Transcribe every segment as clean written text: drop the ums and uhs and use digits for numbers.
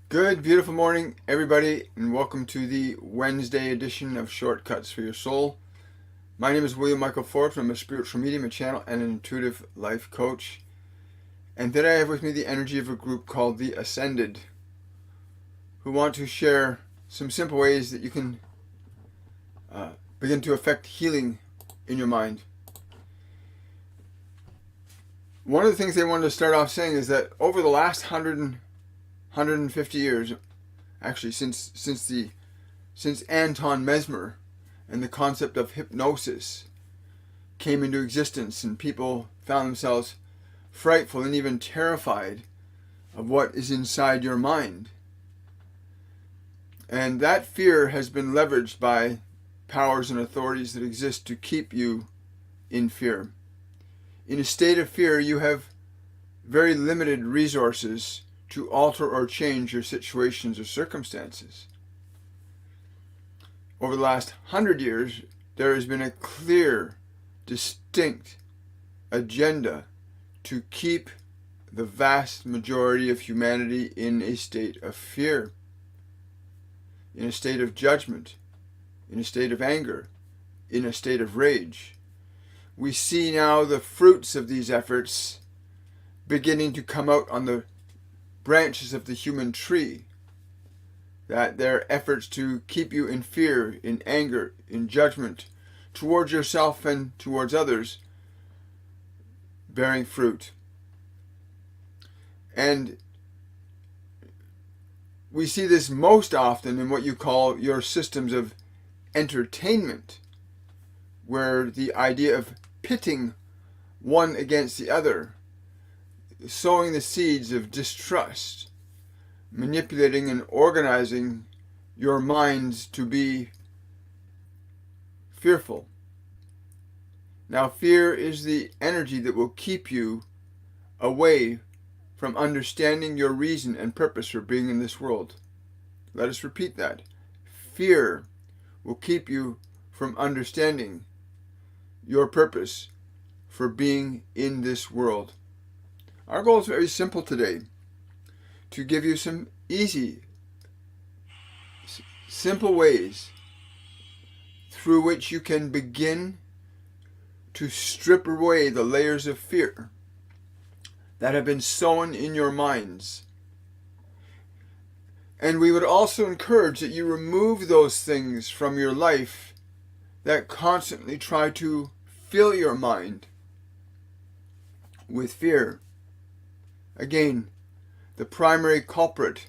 Good, beautiful morning, everybody, and welcome to the Wednesday edition of Shortcuts for Your Soul. My name is William Michael Forbes. I'm a spiritual medium, a channel, and an intuitive life coach. And today I have with me the energy of a group called the Ascended, who want to share some simple ways that you can begin to affect healing in your mind. One of the things they wanted to start off saying is that over the last 150 years, actually since Anton Mesmer and the concept of hypnosis came into existence, and people found themselves frightful and even terrified of what is inside your mind. And that fear has been leveraged by powers and authorities that exist to keep you in fear. In a state of fear, you have very limited resources to alter or change your situations or circumstances. Over the last 100 years, there has been a clear, distinct agenda to keep the vast majority of humanity in a state of fear, in a state of judgment, in a state of anger, in a state of rage. We see now the fruits of these efforts beginning to come out on the branches of the human tree, that their efforts to keep you in fear, in anger, in judgment, towards yourself and towards others, bearing fruit. And we see this most often in what you call your systems of entertainment, where the idea of pitting one against the other, sowing the seeds of distrust, manipulating and organizing your minds to be fearful. Now, fear is the energy that will keep you away from understanding your reason and purpose for being in this world. Let us repeat that. Fear will keep you from understanding your purpose for being in this world. Our goal is very simple today, to give you some easy, simple ways through which you can begin to strip away the layers of fear that have been sown in your minds. And we would also encourage that you remove those things from your life that constantly try to fill your mind with fear. Again, the primary culprit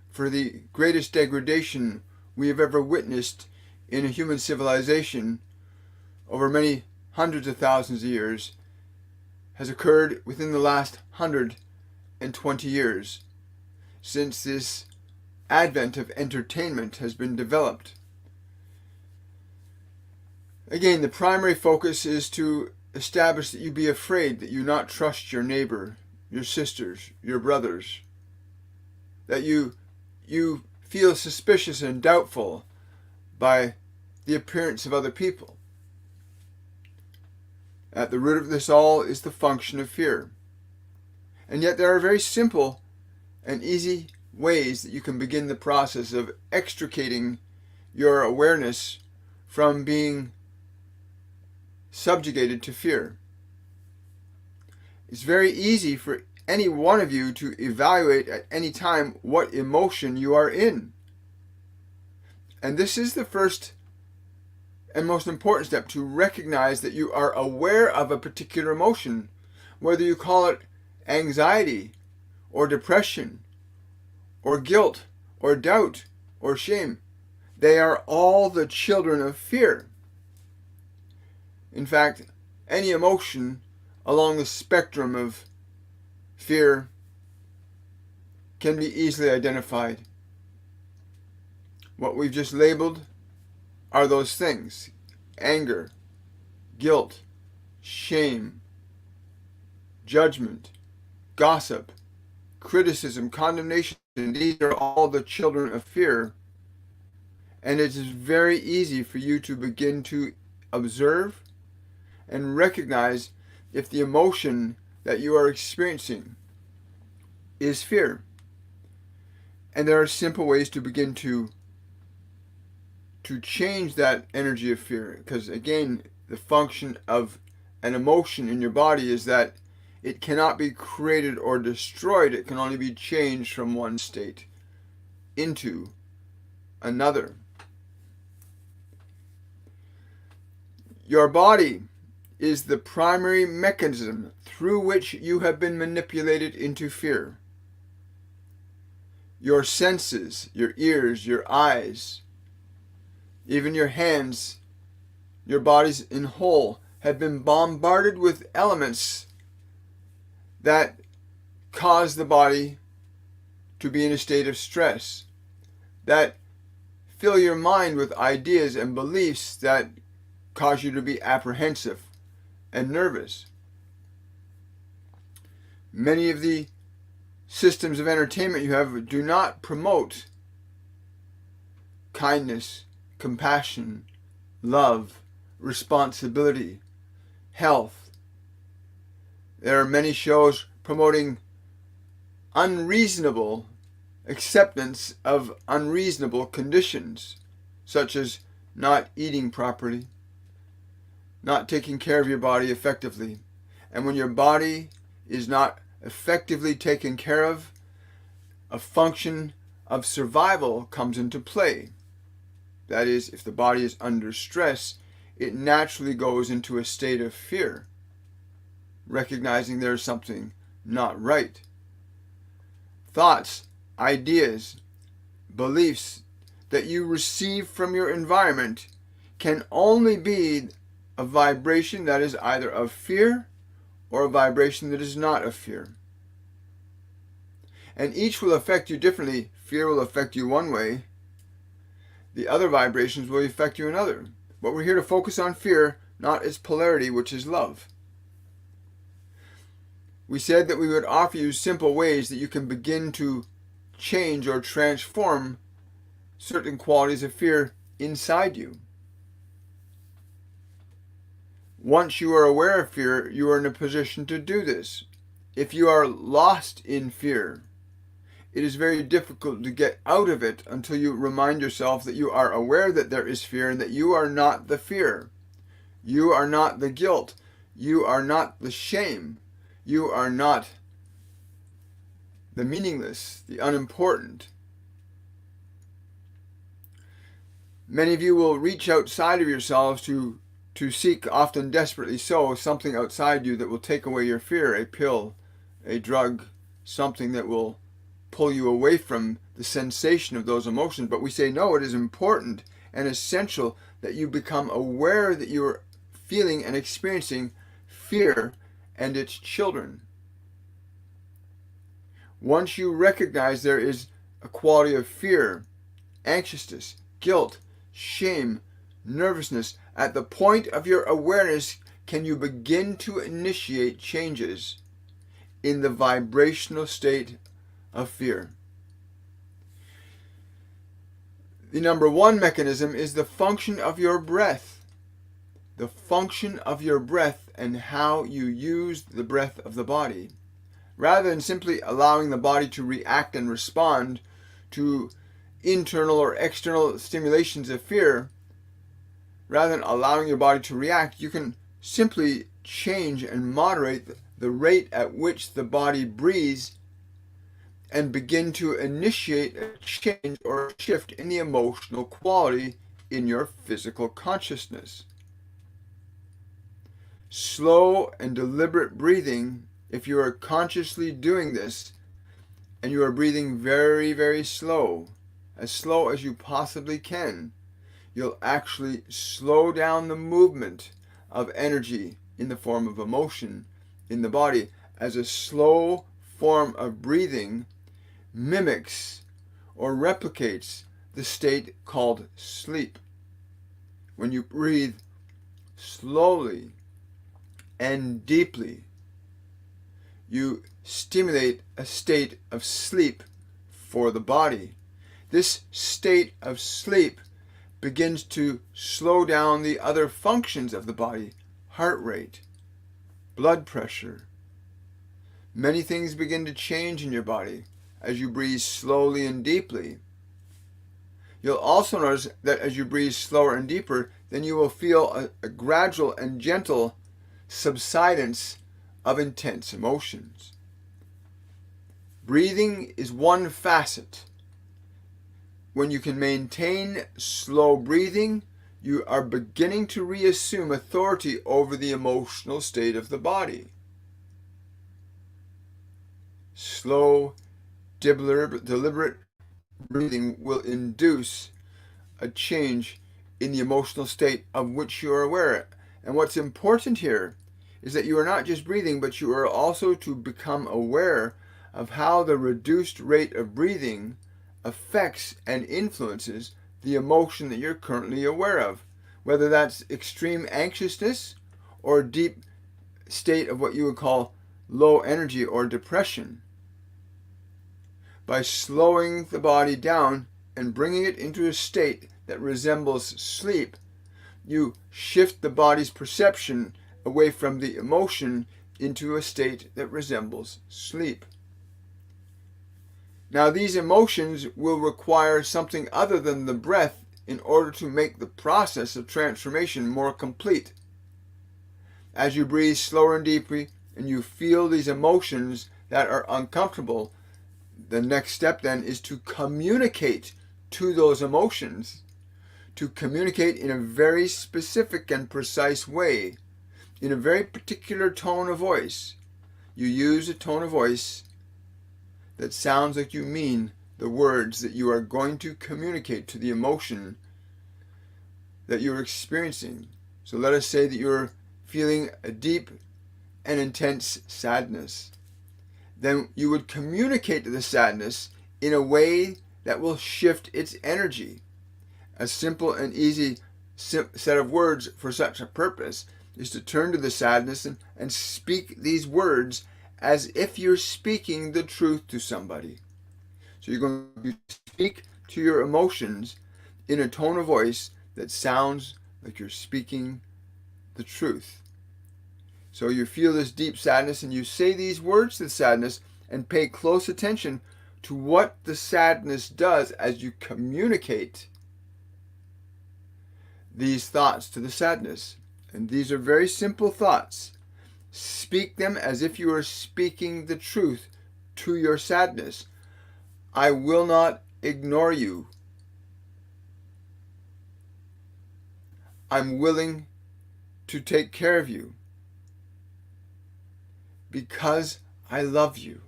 for the greatest degradation we have ever witnessed in a human civilization over many hundreds of thousands of years has occurred within the last 120 years, since this advent of entertainment has been developed. Again, the primary focus is to establish that you be afraid, that you not trust your neighbor, your sisters, your brothers, that you feel suspicious and doubtful by the appearance of other people. At the root of this all is the function of fear. And yet there are very simple and easy ways that you can begin the process of extricating your awareness from being subjugated to fear. It's very easy for any one of you to evaluate at any time what emotion you are in. And this is the first and most important step, to recognize that you are aware of a particular emotion, whether you call it anxiety or depression or guilt or doubt or shame. They are all the children of fear. In fact, any emotion along the spectrum of fear can be easily identified. What we've just labeled are those things: anger, guilt, shame, judgment, gossip, criticism, condemnation. These are all the children of fear. And it is very easy for you to begin to observe and recognize if the emotion that you are experiencing is fear. And there are simple ways to begin to change that energy of fear. Because again, the function of an emotion in your body is that it cannot be created or destroyed. It can only be changed from one state into another. Your body is the primary mechanism through which you have been manipulated into fear. Your senses, your ears, your eyes, even your hands, your bodies in whole, have been bombarded with elements that cause the body to be in a state of stress, that fill your mind with ideas and beliefs that cause you to be apprehensive and nervous. Many of the systems of entertainment you have do not promote kindness, compassion, love, responsibility, health. There are many shows promoting unreasonable acceptance of unreasonable conditions, such as not eating properly, not taking care of your body effectively. And when your body is not effectively taken care of, a function of survival comes into play. That is, if the body is under stress, it naturally goes into a state of fear, recognizing there's something not right. Thoughts, ideas, beliefs that you receive from your environment can only be a vibration that is either of fear or a vibration that is not of fear. And each will affect you differently. Fear will affect you one way. The other vibrations will affect you another. But we're here to focus on fear, not its polarity, which is love. We said that we would offer you simple ways that you can begin to change or transform certain qualities of fear inside you. Once you are aware of fear, you are in a position to do this. If you are lost in fear, it is very difficult to get out of it until you remind yourself that you are aware that there is fear and that you are not the fear. You are not the guilt. You are not the shame. You are not the meaningless, the unimportant. Many of you will reach outside of yourselves to seek, often desperately so, something outside you that will take away your fear, a pill, a drug, something that will pull you away from the sensation of those emotions. But we say, no, it is important and essential that you become aware that you are feeling and experiencing fear and its children. Once you recognize there is a quality of fear, anxiousness, guilt, shame, nervousness, at the point of your awareness can you begin to initiate changes in the vibrational state of fear. The number one mechanism is the function of your breath. The function of your breath and how you use the breath of the body. Rather than simply allowing the body to react and respond to internal or external stimulations of fear, rather than allowing your body to react, you can simply change and moderate the rate at which the body breathes and begin to initiate a change or a shift in the emotional quality in your physical consciousness. Slow and deliberate breathing, if you are consciously doing this, and you are breathing very, very slow as you possibly can, you'll actually slow down the movement of energy in the form of emotion in the body, as a slow form of breathing mimics or replicates the state called sleep. When you breathe slowly and deeply, you stimulate a state of sleep for the body. This state of sleep begins to slow down the other functions of the body, heart rate, blood pressure. Many things begin to change in your body as you breathe slowly and deeply. You'll also notice that as you breathe slower and deeper, then you will feel a gradual and gentle subsidence of intense emotions. Breathing is one facet. When you can maintain slow breathing, you are beginning to reassume authority over the emotional state of the body. Slow, deliberate breathing will induce a change in the emotional state of which you are aware. And what's important here is that you are not just breathing, but you are also to become aware of how the reduced rate of breathing affects and influences the emotion that you're currently aware of, whether that's extreme anxiousness or a deep state of what you would call low energy or depression. By slowing the body down and bringing it into a state that resembles sleep, you shift the body's perception away from the emotion into a state that resembles sleep. Now, these emotions will require something other than the breath in order to make the process of transformation more complete. As you breathe slower and deeply and you feel these emotions that are uncomfortable, the next step then is to communicate to those emotions, to communicate in a very specific and precise way, in a very particular tone of voice. You use a tone of voice that sounds like you mean the words that you are going to communicate to the emotion that you're experiencing. So let us say that you're feeling a deep and intense sadness. Then you would communicate to the sadness in a way that will shift its energy. A simple and easy set of words for such a purpose is to turn to the sadness and speak these words as if you're speaking the truth to somebody. So you're going to speak to your emotions in a tone of voice that sounds like you're speaking the truth. So you feel this deep sadness and you say these words to the sadness and pay close attention to what the sadness does as you communicate these thoughts to the sadness. And these are very simple thoughts. Speak them as if you are speaking the truth to your sadness. I will not ignore you. I'm willing to take care of you because I love you.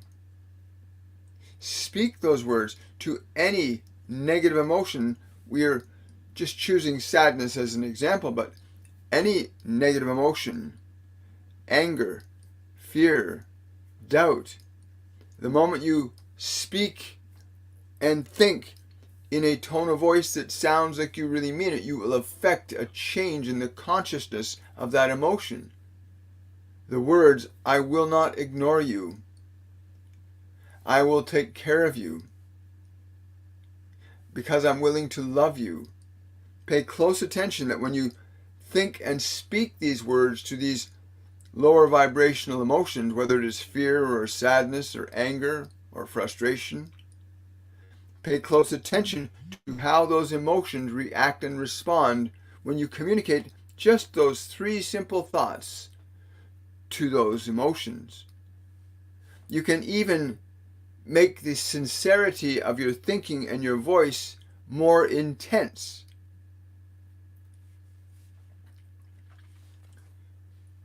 Speak those words to any negative emotion. We are just choosing sadness as an example, but any negative emotion, anger, fear, doubt, the moment you speak and think in a tone of voice that sounds like you really mean it, you will affect a change in the consciousness of that emotion. The words, I will not ignore you. I will take care of you because I'm willing to love you. Pay close attention that when you think and speak these words to these lower vibrational emotions, whether it is fear or sadness or anger or frustration, pay close attention to how those emotions react and respond when you communicate just those three simple thoughts to those emotions. You can even make the sincerity of your thinking and your voice more intense.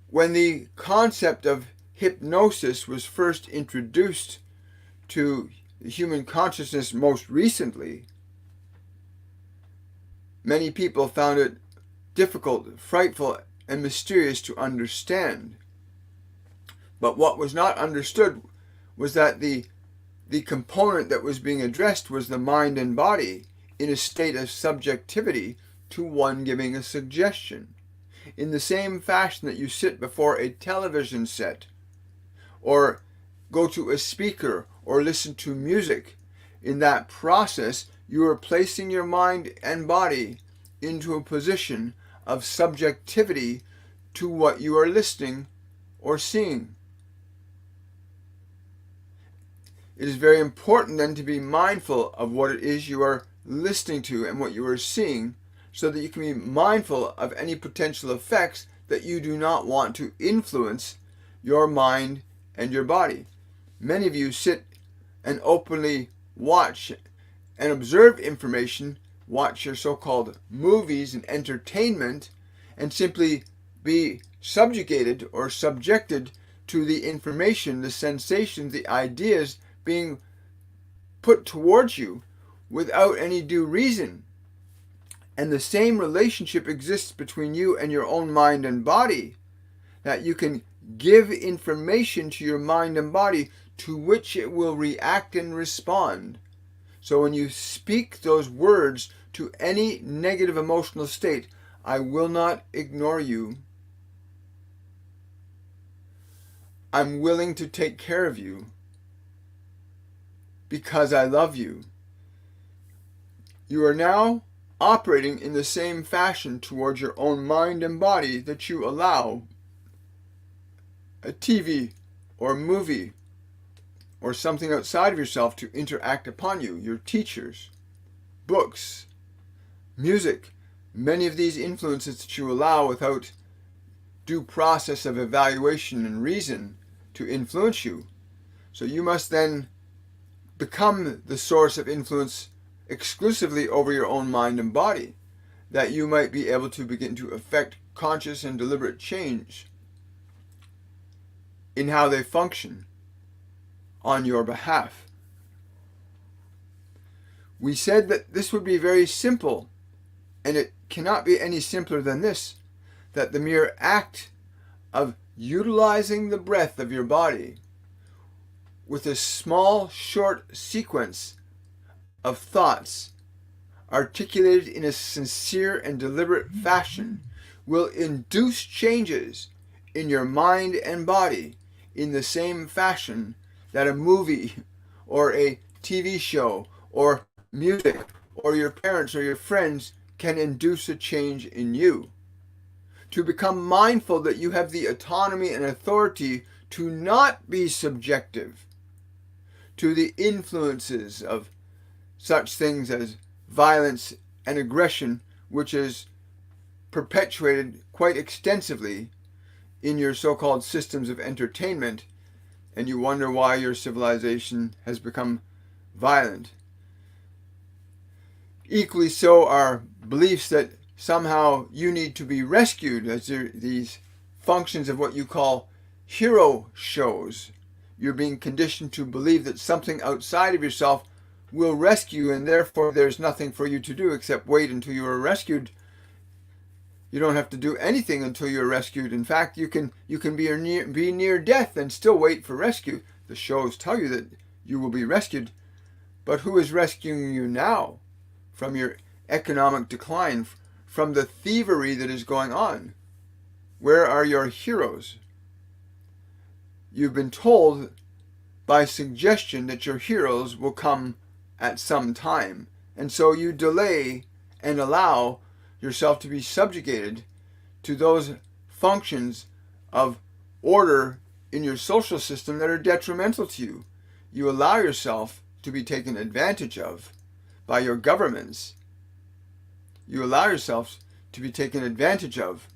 When the concept of hypnosis was first introduced to human consciousness most recently, many people found it difficult, frightful, and mysterious to understand. But what was not understood was that the component that was being addressed was the mind and body in a state of subjectivity to one giving a suggestion. In the same fashion that you sit before a television set, or go to a speaker, or listen to music, in that process you are placing your mind and body into a position of subjectivity to what you are listening or seeing. It is very important then to be mindful of what it is you are listening to and what you are seeing, so that you can be mindful of any potential effects that you do not want to influence your mind and your body. Many of you sit and openly watch and observe information, watch your so-called movies and entertainment, and simply be subjugated or subjected to the information, the sensations, the ideas being put towards you without any due reason. And the same relationship exists between you and your own mind and body, that you can give information to your mind and body to which it will react and respond. So when you speak those words to any negative emotional state, I will not ignore you. I'm willing to take care of you because I love you. You are now operating in the same fashion towards your own mind and body that you allow a TV or a movie or something outside of yourself to interact upon you, your teachers, books, music, many of these influences that you allow without due process of evaluation and reason to influence you. So you must then become the source of influence exclusively over your own mind and body, that you might be able to begin to affect conscious and deliberate change in how they function on your behalf. We said that this would be very simple, and it cannot be any simpler than this, that the mere act of utilizing the breath of your body with a small, short sequence of thoughts articulated in a sincere and deliberate fashion will induce changes in your mind and body in the same fashion that a movie or a TV show or music or your parents or your friends can induce a change in you. To become mindful that you have the autonomy and authority to not be subjective to the influences of such things as violence and aggression, which is perpetuated quite extensively in your so-called systems of entertainment, and you wonder why your civilization has become violent. Equally so are beliefs that somehow you need to be rescued, as these functions of what you call hero shows. You're being conditioned to believe that something outside of yourself will rescue you, and therefore there's nothing for you to do except wait until you are rescued. You don't have to do anything until you're rescued. In fact, you can be near death and still wait for rescue. The shows tell you that you will be rescued, but who is rescuing you now from your economic decline, from the thievery that is going on? Where are your heroes? You've been told by suggestion that your heroes will come at some time, and so you delay and allow yourself to be subjugated to those functions of order in your social system that are detrimental to you. You allow yourself to be taken advantage of by your governments. You allow yourself to be taken advantage of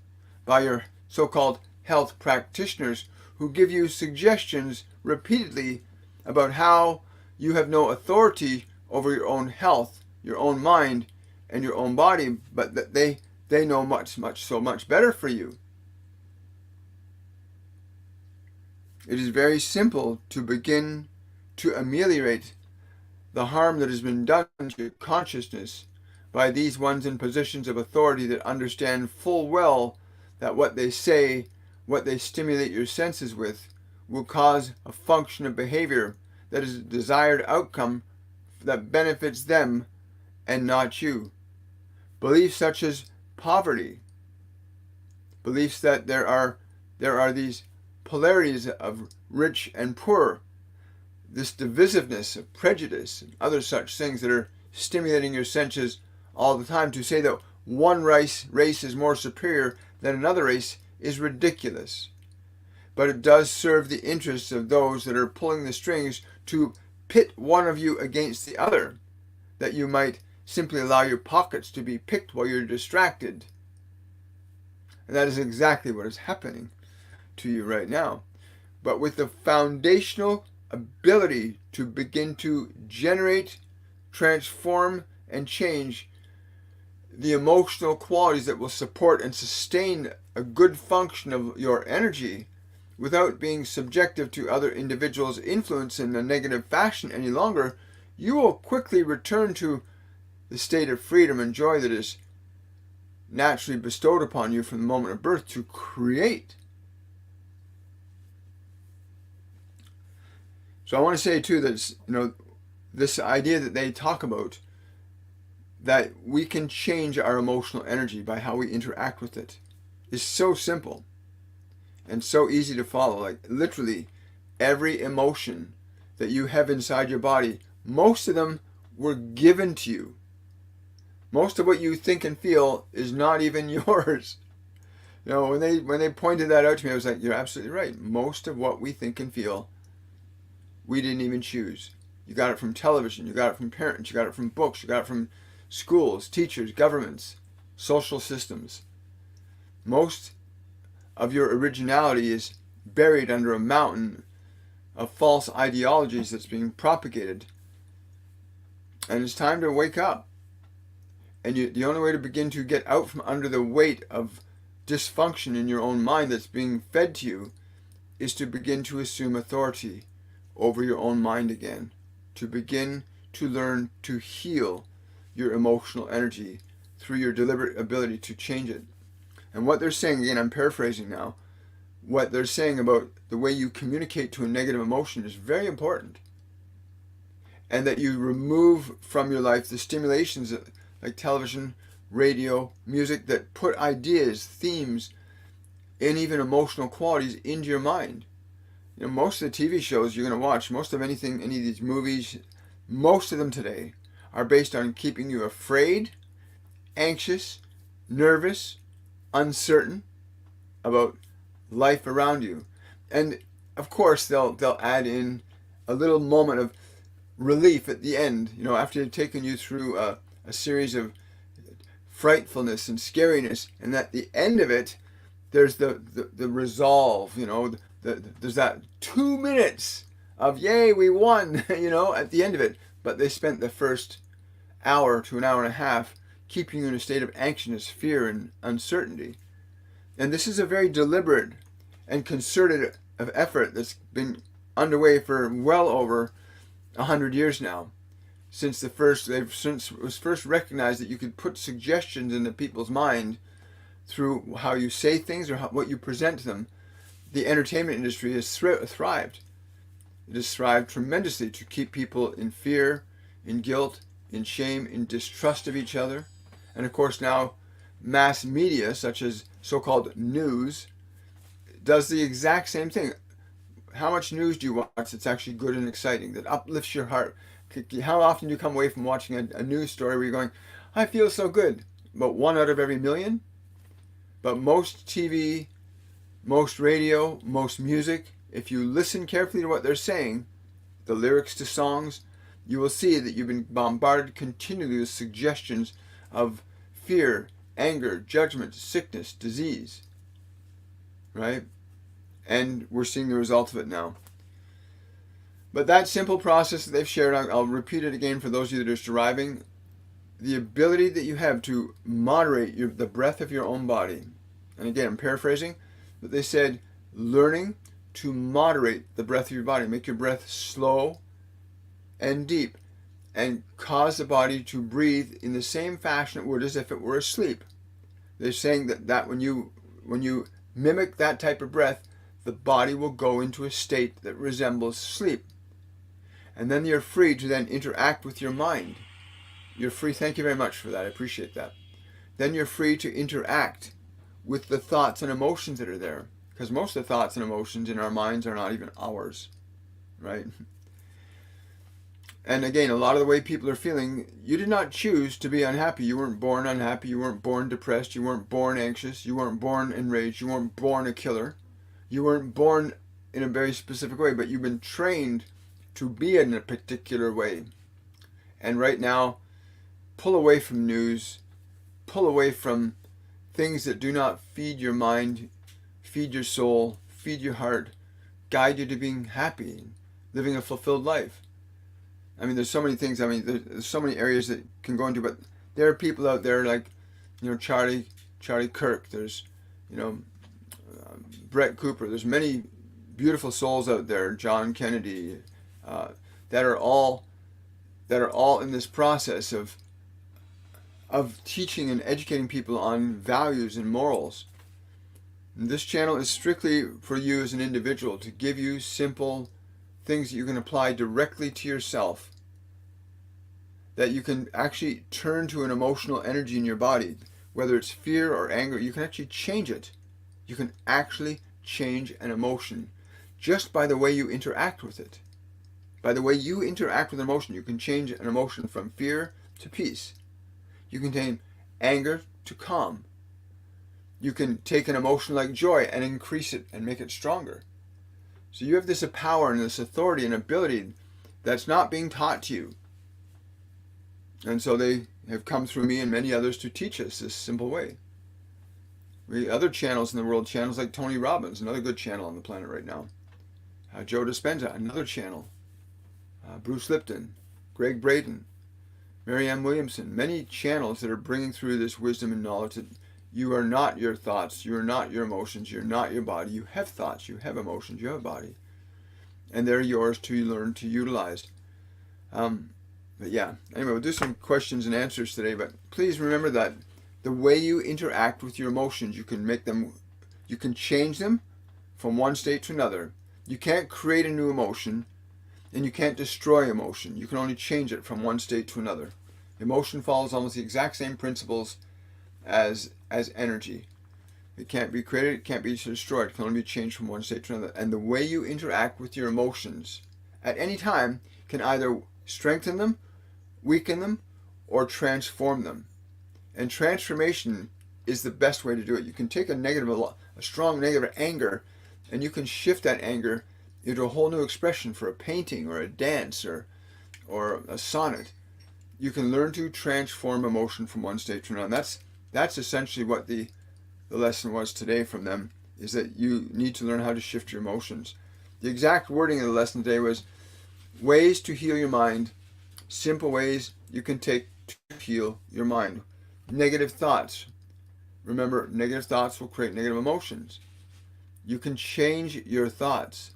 by your so-called health practitioners, who give you suggestions repeatedly about how you have no authority over your own health, your own mind, and your own body, but that they know much better for you. It is very simple to begin to ameliorate the harm that has been done to your consciousness by these ones in positions of authority that understand full well that what they say, what they stimulate your senses with, will cause a function of behavior that is a desired outcome that benefits them and not you. Beliefs such as poverty, beliefs that there are these polarities of rich and poor, this divisiveness of prejudice and other such things that are stimulating your senses all the time, to say that one race is more superior than another race is ridiculous. But it does serve the interests of those that are pulling the strings to pit one of you against the other, that you might simply allow your pockets to be picked while you're distracted. And that is exactly what is happening to you right now. But with the foundational ability to begin to generate, transform, and change the emotional qualities that will support and sustain a good function of your energy without being subjective to other individuals' influence in a negative fashion any longer, you will quickly return to the state of freedom and joy that is naturally bestowed upon you from the moment of birth to create. So I want to say too that this idea that they talk about, that we can change our emotional energy by how we interact with it, is so simple and so easy to follow. Like literally every emotion that you have inside your body, most of them were given to you. Most of what you think and feel is not even yours. When they pointed that out to me, I was like, you're absolutely right. Most of what we think and feel, we didn't even choose. You got it from television, you got it from parents, you got it from books, you got it from schools, teachers, governments, social systems. Most of your originality is buried under a mountain of false ideologies that's being propagated. And it's time to wake up. And the only way to begin to get out from under the weight of dysfunction in your own mind that's being fed to you is to begin to assume authority over your own mind again. To begin to learn to heal your emotional energy through your deliberate ability to change it. And what they're saying, again, I'm paraphrasing now, what they're saying about the way you communicate to a negative emotion is very important. And that you remove from your life the stimulations like television, radio, music that put ideas, themes, and even emotional qualities into your mind. Most of the TV shows you're going to watch, most of anything, any of these movies, most of them today are based on keeping you afraid, anxious, nervous, uncertain about life around you. And of course they'll add in a little moment of relief at the end, after they've taken you through a series of frightfulness and scariness, and at the end of it there's the resolve, there's that 2 minutes of yay, we won, at the end of it. But they spent the first hour to an hour and a half keeping you in a state of anxiousness, fear, and uncertainty. And this is a very deliberate and concerted effort that's been underway for well over 100 years now, since it was first recognized that you could put suggestions into people's mind through how you say things or what you present to them. The entertainment industry has thrived. It has thrived tremendously to keep people in fear, in guilt, in shame, in distrust of each other. And of course now mass media, such as so-called news, does the exact same thing. How much news do you watch that's actually good and exciting, that uplifts your heart? How often do you come away from watching a news story where you're going, I feel so good? About 1 out of every million? But most TV, most radio, most music, if you listen carefully to what they're saying, the lyrics to songs, you will see that you've been bombarded continually with suggestions of fear, anger, judgment, sickness, disease. Right? And we're seeing the result of it now. But that simple process that they've shared, I'll repeat it again for those of you that are just arriving, the ability that you have to moderate the breath of your own body. And again, I'm paraphrasing, but they said learning to moderate the breath of your body, make your breath slow and deep, and cause the body to breathe in the same fashion it would as if it were asleep. They're saying that when you mimic that type of breath, the body will go into a state that resembles sleep. And then you're free to then interact with your mind. You're free, thank you very much for that, I appreciate that. Then you're free to interact with the thoughts and emotions that are there. Because most of the thoughts and emotions in our minds are not even ours, right? And again, a lot of the way people are feeling, you did not choose to be unhappy. You weren't born unhappy. You weren't born depressed. You weren't born anxious. You weren't born enraged. You weren't born a killer. You weren't born in a very specific way, but you've been trained to be in a particular way. And right now, pull away from news, pull away from things that do not feed your mind, feed your soul, feed your heart, guide you to being happy, living a fulfilled life. I mean, there's so many things. I mean, there's so many areas that can go into, but there are people out there like, Charlie Kirk. There's, Brett Cooper. There's many beautiful souls out there. John Kennedy, that are all in this process of teaching and educating people on values and morals. And this channel is strictly for you as an individual, to give you simple things that you can apply directly to yourself, that you can actually turn to an emotional energy in your body, whether it's fear or anger. You can actually change it. You can actually change an emotion just by the way you interact with it. By the way you interact with an emotion, you can change an emotion from fear to peace. You can take anger to calm. You can take an emotion like joy and increase it and make it stronger. So you have this power and this authority and ability that's not being taught to you. And so they have come through me and many others to teach us this simple way. Other channels in the world, channels like Tony Robbins, another good channel on the planet right now. Joe Dispenza, another channel. Bruce Lipton, Greg Braden, Marianne Williamson, many channels that are bringing through this wisdom and knowledge that you are not your thoughts, you are not your emotions, you're not your body. You have thoughts, you have emotions, you have a body. And they're yours to learn to utilize. But yeah, anyway, we'll do some questions and answers today, but please remember that the way you interact with your emotions, you can change them from one state to another. You can't create a new emotion, and you can't destroy emotion. You can only change it from one state to another. Emotion follows almost the exact same principles as energy. It can't be created, it can't be destroyed, it can only be changed from one state to another. And the way you interact with your emotions at any time can either strengthen them, weaken them, or transform them. And transformation is the best way to do it. You can take a strong negative anger, and you can shift that anger into a whole new expression for a painting or a dance or a sonnet. You can learn to transform emotion from one state to another. That's essentially what the lesson was today from them, is that you need to learn how to shift your emotions. The exact wording of the lesson today was ways to heal your mind, simple ways you can take to heal your mind. Negative thoughts. Remember, negative thoughts will create negative emotions. You can change your thoughts.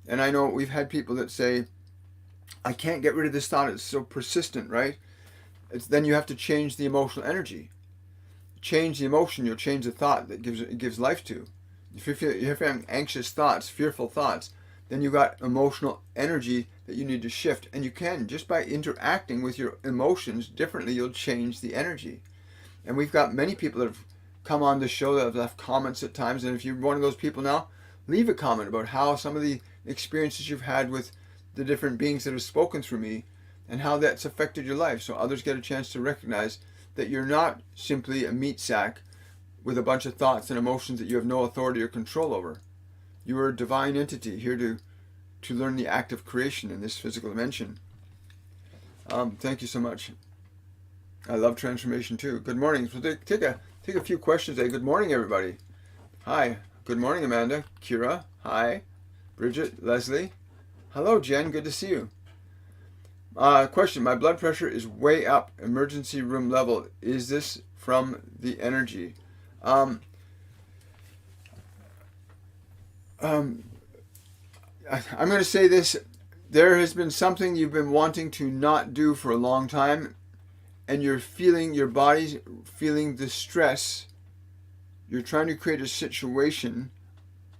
And I know we've had people that say, I can't get rid of this thought, it's so persistent, right? Then you have to change the emotional energy. Change the emotion, you'll change the thought that gives life to. If you're having anxious thoughts, fearful thoughts, then you've got emotional energy that you need to shift. And you can, just by interacting with your emotions differently, you'll change the energy. And we've got many people that have come on the show that have left comments at times. And if you're one of those people now, leave a comment about how some of the experiences you've had with the different beings that have spoken through me and how that's affected your life, so others get a chance to recognize that you're not simply a meat sack with a bunch of thoughts and emotions that you have no authority or control over. You are a divine entity here to learn the act of creation in this physical dimension. Thank you so much. I love transformation too. Good morning. So take a few questions today. Good morning, everybody. Hi. Good morning, Amanda. Kira. Hi. Bridget. Leslie. Hello, Jen. Good to see you. Question. My blood pressure is way up. Emergency room level. Is this from the energy? I'm going to say this. There has been something you've been wanting to not do for a long time, and you're feeling, your body's feeling the stress. You're trying to create a situation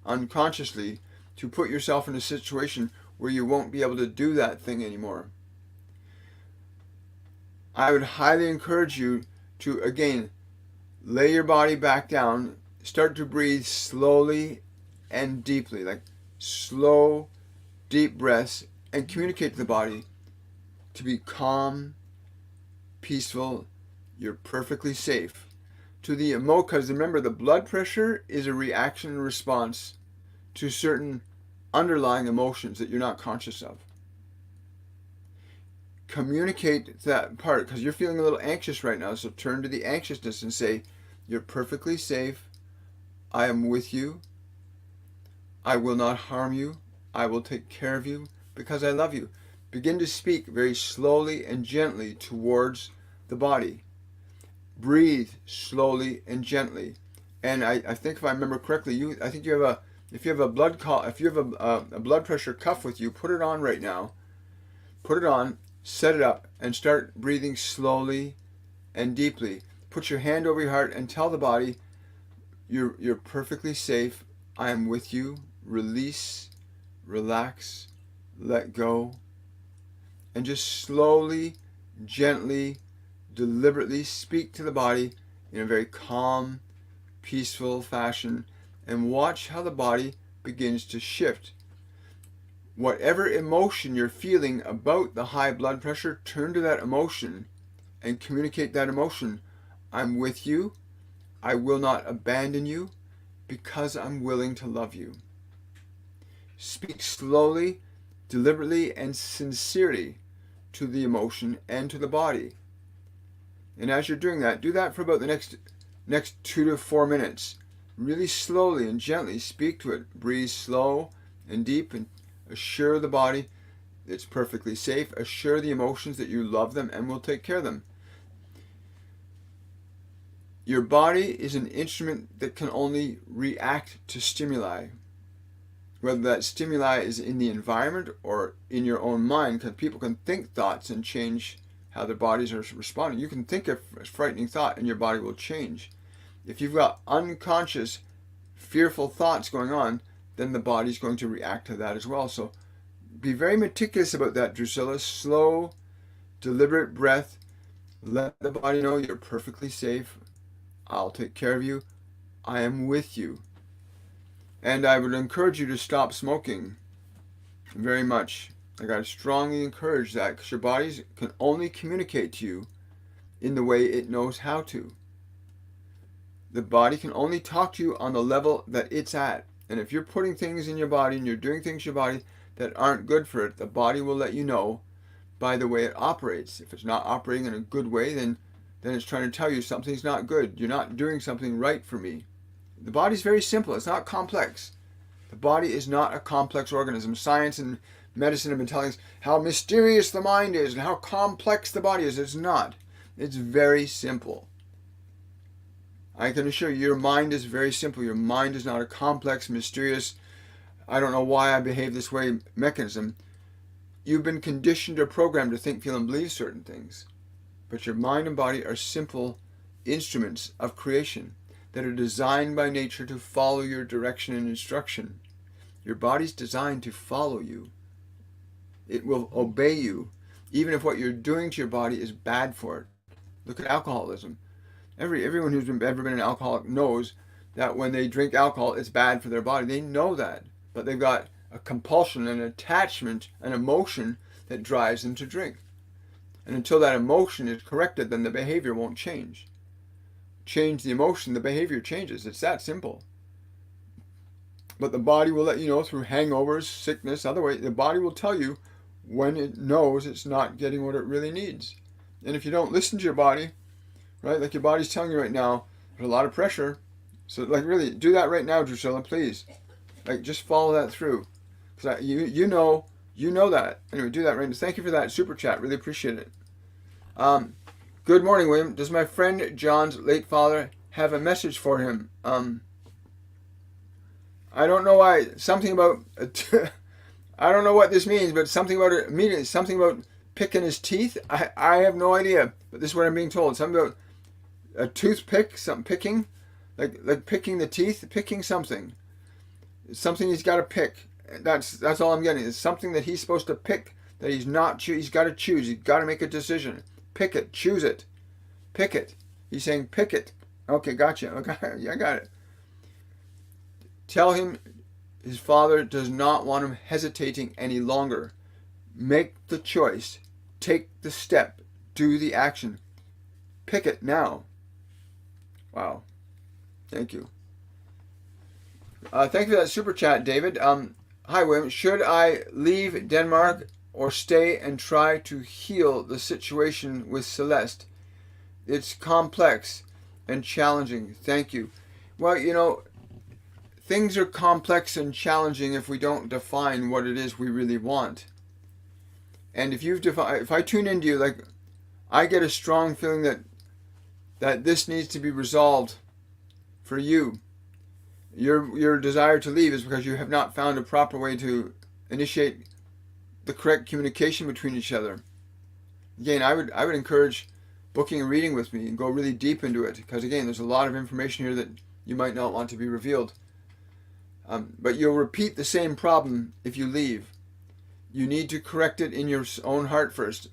unconsciously to put yourself in a situation where you won't be able to do that thing anymore. I would highly encourage you to, again, lay your body back down, start to breathe slowly and deeply, like slow, deep breaths, and communicate to the body to be calm, peaceful, you're perfectly safe. To the because remember, the blood pressure is a reaction and response to certain underlying emotions that you're not conscious of. Communicate that part, because you're feeling a little anxious right now, so turn to the anxiousness and say, you're perfectly safe, I am with you, I will not harm you, I will take care of you because I love you. Begin to speak very slowly and gently towards the body. Breathe slowly and gently. And I think if I remember correctly, if you have a blood pressure cuff with you, put it on right now. Put it on, set it up, and start breathing slowly and deeply. Put your hand over your heart and tell the body, you're perfectly safe. I am with you. Release, relax, let go, and just slowly, gently, deliberately speak to the body in a very calm, peaceful fashion, and watch how the body begins to shift. Whatever emotion you're feeling about the high blood pressure, turn to that emotion and communicate that emotion. I'm with you. I will not abandon you because I'm willing to love you. Speak slowly, deliberately, and sincerely to the emotion and to the body. And as you're doing that, do that for about the next 2 to 4 minutes. Really slowly and gently speak to it. Breathe slow and deep and assure the body it's perfectly safe. Assure the emotions that you love them and will take care of them. Your body is an instrument that can only react to stimuli. Whether that stimuli is in the environment or in your own mind, because people can think thoughts and change how their bodies are responding. You can think a frightening thought and your body will change. If you've got unconscious, fearful thoughts going on, then the body's going to react to that as well. So be very meticulous about that, Drusilla. Slow, deliberate breath. Let the body know you're perfectly safe. I'll take care of you. I am with you. And I would encourage you to stop smoking very much. Like, I strongly encourage that, because your body can only communicate to you in the way it knows how to. The body can only talk to you on the level that it's at. And if you're putting things in your body and you're doing things in your body that aren't good for it, the body will let you know by the way it operates. If it's not operating in a good way, then it's trying to tell you something's not good. You're not doing something right for me. The body's very simple. It's not complex. The body is not a complex organism. Science and medicine have been telling us how mysterious the mind is and how complex the body is. It's not. It's very simple. I can assure you, your mind is very simple. Your mind is not a complex, mysterious, I don't know why I behave this way mechanism. You've been conditioned or programmed to think, feel, and believe certain things. But your mind and body are simple instruments of creation that are designed by nature to follow your direction and instruction. Your body's designed to follow you. It will obey you, even if what you're doing to your body is bad for it. Look at alcoholism. Everyone who's ever been an alcoholic knows that when they drink alcohol, it's bad for their body. They know that, but they've got a compulsion, an attachment, an emotion that drives them to drink. And until that emotion is corrected, then the behavior won't change. Change the emotion, the behavior changes. It's that simple. But the body will let you know through hangovers, sickness, other ways. The body will tell you when it knows it's not getting what it really needs. And if you don't listen to your body, right, like your body's telling you right now, there's a lot of pressure. So, like, really, do that right now, Drusilla, please. Like, just follow that through. Because you know that. Anyway, do that right now. Thank you for that super chat. Really appreciate it. Good morning, William. Does my friend John's late father have a message for him? I don't know why. Something about... I don't know what this means, but something about it. Something about picking his teeth. I have no idea. But this is what I'm being told. Something about a toothpick, something picking. Like picking the teeth, picking something. Something he's got to pick. That's all I'm getting. It's something that he's supposed to pick that he's not. He's got to choose. He's got to make a decision. Pick it. Choose it. Pick it. He's saying pick it. Okay, gotcha. Okay, yeah, I got it. Tell him his father does not want him hesitating any longer. Make the choice. Take the step. Do the action. Pick it now. Wow. Thank you. Thank you for that super chat, David. Hi, William. Should I leave Denmark or stay and try to heal the situation with Celeste? It's complex and challenging. Thank you. Well, you know, things are complex and challenging if we don't define what it is we really want. And if I tune into you, like, I get a strong feeling that this needs to be resolved for you. Your desire to leave is because you have not found a proper way to initiate the correct communication between each other. Again, I would encourage booking a reading with me and go really deep into it, because again, there's a lot of information here that you might not want to be revealed. But you'll repeat the same problem if you leave. You need to correct it in your own heart first.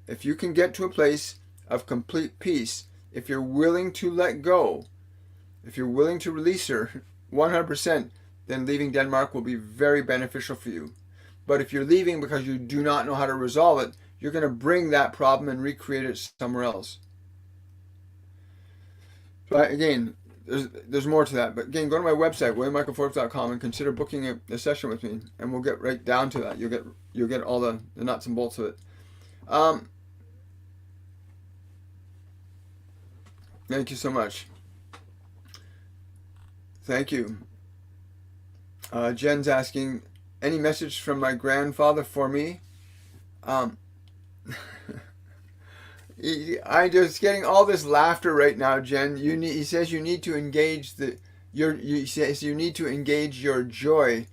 If you can get to a place of complete peace, if you're willing to let go, if you're willing to release her 100%, then leaving Denmark will be very beneficial for you. But if you're leaving because you do not know how to resolve it, you're going to bring that problem and recreate it somewhere else. But again, there's more to that. But again, go to my website, williammichaelforbes.com, and consider booking a session with me, and we'll get right down to that. You'll get all the nuts and bolts of it. Thank you so much. Thank you. Jen's asking, any message from my grandfather for me? I'm just getting all this laughter right now, Jen. He says you need to engage he says you need to engage your joy.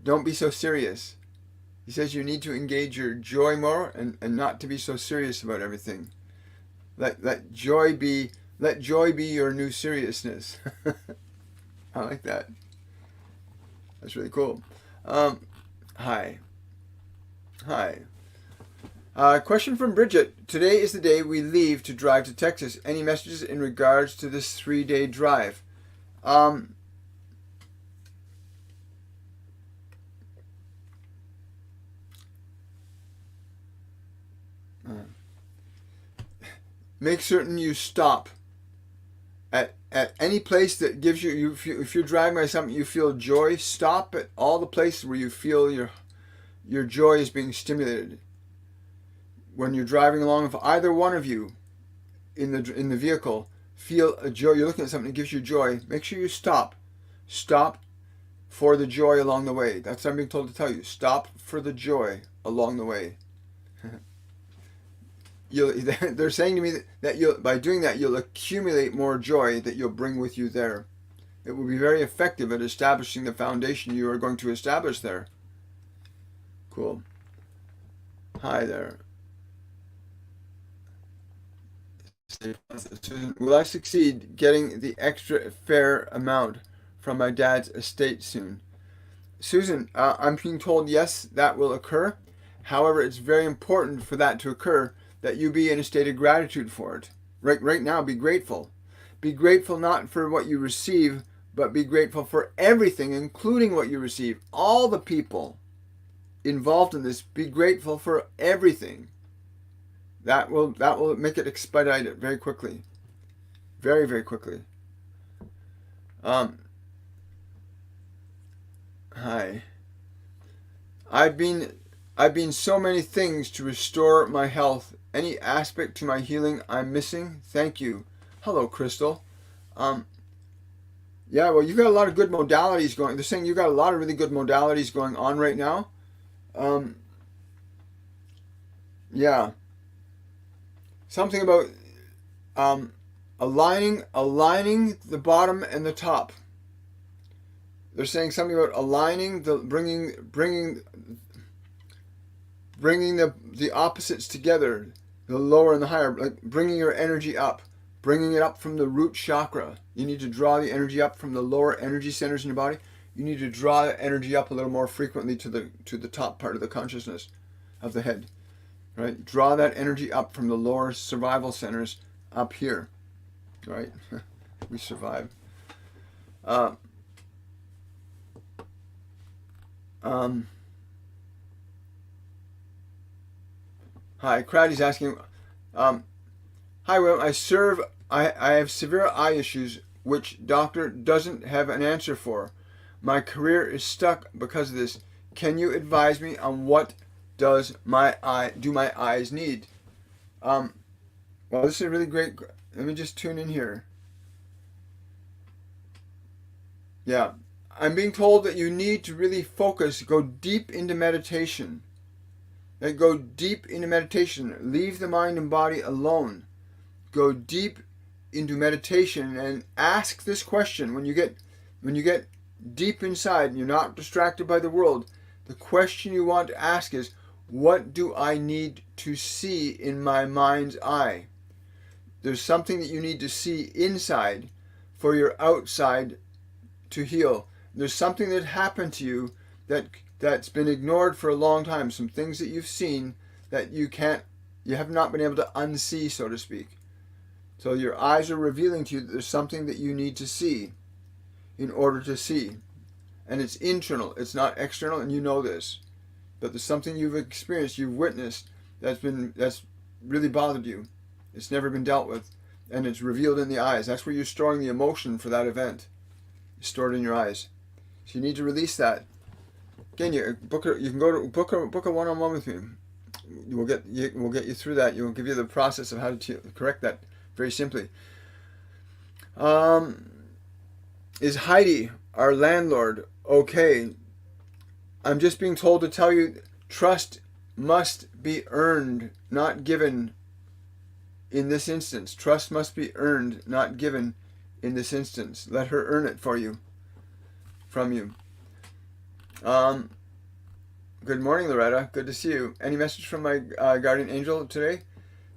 Don't be so serious. He says you need to engage your joy more and not to be so serious about everything. Let joy be your new seriousness. I like that. That's really cool. Hi. Question from Bridget. Today is the day we leave to drive to Texas. Any messages in regards to this 3-day drive? Make certain you stop at any place that gives you if you're driving by something you feel joy. Stop at all the places where you feel your joy is being stimulated. When you're driving along, if either one of you in the vehicle feel a joy, you're looking at something that gives you joy, make sure you stop for the joy along the way. That's what I'm being told to tell you. Stop for the joy along the way. They're saying to me that by doing that you'll accumulate more joy that you'll bring with you there. It will be very effective at establishing the foundation you are going to establish there. Cool. Hi there. Will I succeed getting the extra fair amount from my dad's estate soon? Susan, I'm being told yes, that will occur. However, it's very important for that to occur that you be in a state of gratitude for it. Right now, be grateful. Be grateful not for what you receive, but be grateful for everything, including what you receive. All the people involved in this, be grateful for everything. That will make it expedited very quickly. Very, very quickly. Hi. I've been so many things to restore my health. Any aspect to my healing I'm missing? Thank you. Hello, Crystal. Yeah, well, you've got a lot of good modalities going. They're saying you've got a lot of really good modalities going on right now. Yeah. Something about aligning the bottom and the top. They're saying something about aligning bringing the opposites together, the lower and the higher, like bringing your energy up, bringing it up from the root chakra. You need to draw the energy up from the lower energy centers in your body. You need to draw the energy up a little more frequently to the top part of the consciousness of the head. Right? Draw that energy up from the lower survival centers up here. Right? We survive. Hi, Craddy's asking, hi William, I have severe eye issues which doctor doesn't have an answer for. My career is stuck because of this. Can you advise me on what do my eyes need? Well, this is a really great, let me just tune in here. Yeah, I'm being told that you need to really focus, go deep into meditation. Go deep into meditation. Leave the mind and body alone. Go deep into meditation and ask this question when you get deep inside and you're not distracted by the world. The question you want to ask is, what do I need to see in my mind's eye? There's something that you need to see inside for your outside to heal. There's something that happened to you that's been ignored for a long time. Some things that you've seen that you have not been able to unsee, so to speak. So your eyes are revealing to you that there's something that you need to see in order to see. And it's internal, it's not external, and you know this. But there's something you've experienced, you've witnessed, that's really bothered you. It's never been dealt with. And it's revealed in the eyes. That's where you're storing the emotion for that event. It's stored in your eyes. So you need to release that. Again, you can go to book a one-on-one with me. We'll get you through that. We'll give you the process of how to correct that very simply. Is Heidi, our landlord, okay? I'm just being told to tell you, trust must be earned, not given in this instance. Trust must be earned, not given in this instance. Let her earn it from you. Good morning, Loretta. Good to see you. Any message from my guardian angel today?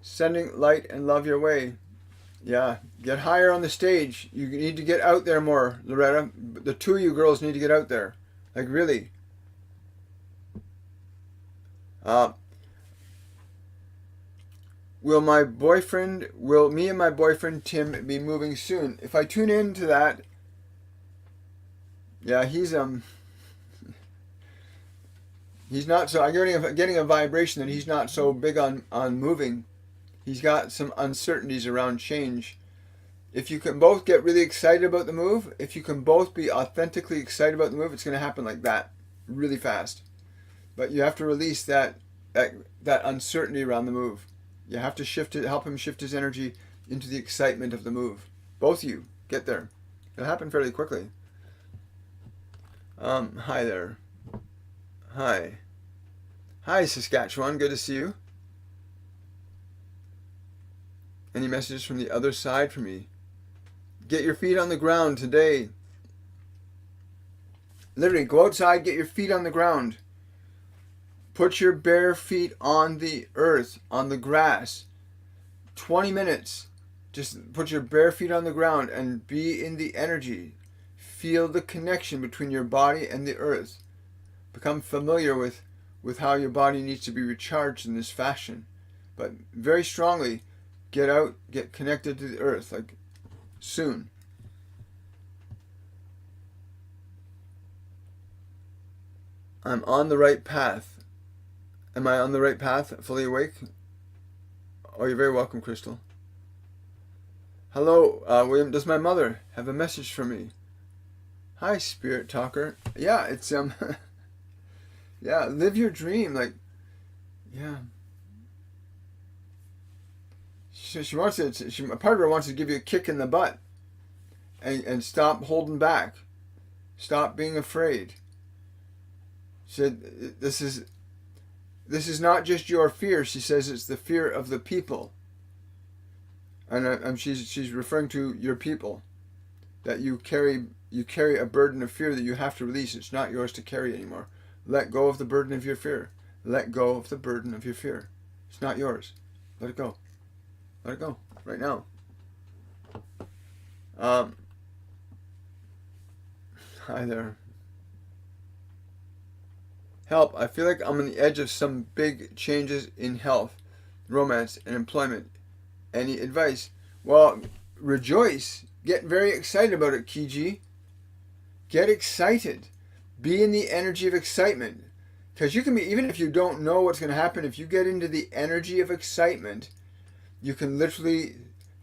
Sending light and love your way. Yeah, get higher on the stage. You need to get out there more, Loretta. The two of you girls need to get out there. Like, really. Will me and my boyfriend Tim be moving soon? If I tune into that, yeah, he's not so. I'm getting a vibration that he's not so big on moving. He's got some uncertainties around change. If you can both get really excited about the move, if you can both be authentically excited about the move, it's going to happen like that, really fast. But you have to release that uncertainty around the move. You have to help him shift his energy into the excitement of the move. Both of you get there. It'll happen fairly quickly. Hi there. Hi, Saskatchewan. Good to see you. Any messages from the other side for me? Get your feet on the ground today. Literally, go outside, get your feet on the ground. Put your bare feet on the earth, on the grass. 20 minutes. Just put your bare feet on the ground and be in the energy. Feel the connection between your body and the earth. Become familiar with how your body needs to be recharged in this fashion. But very strongly, get out, get connected to the earth, like soon. I'm on the right path. Am I on the right path, fully awake? Oh, you're very welcome, Crystal. Hello, William. Does my mother have a message for me? Hi, Spirit Talker. Yeah, it's yeah, live your dream. Like, yeah. She wants to. Part of her wants to give you a kick in the butt, and stop holding back, stop being afraid. She said, "This is not just your fear." She says it's the fear of the people, and she's referring to your people, that you carry a burden of fear that you have to release. It's not yours to carry anymore. Let go of the burden of your fear. Let go of the burden of your fear. It's not yours. Let it go. Let it go right now. Hi there. Help. I feel like I'm on the edge of some big changes in health, romance, and employment. Any advice? Well, rejoice. Get very excited about it, Kiji. Get excited. Be in the energy of excitement. Because you can be, even if you don't know what's going to happen, if you get into the energy of excitement, you can literally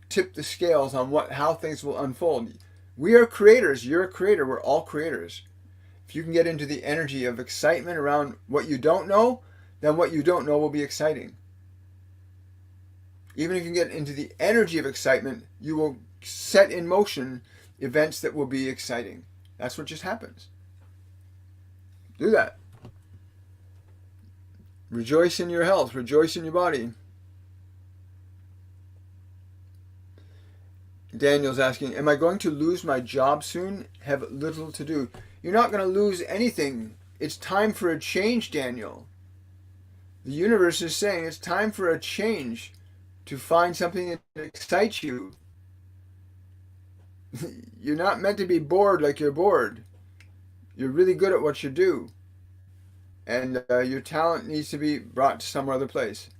tip the scales on how things will unfold. We are creators. You're a creator. We're all creators. If you can get into the energy of excitement around what you don't know, then what you don't know will be exciting. Even if you get into the energy of excitement, you will set in motion events that will be exciting. That's what just happens. Do that. Rejoice in your health. Rejoice in your body. Daniel's asking, am I going to lose my job soon? Have little to do. You're not going to lose anything. It's time for a change, Daniel. The universe is saying it's time for a change, to find something that excites you. You're not meant to be bored like you're bored. You're really good at what you do. And your talent needs to be brought to some other place.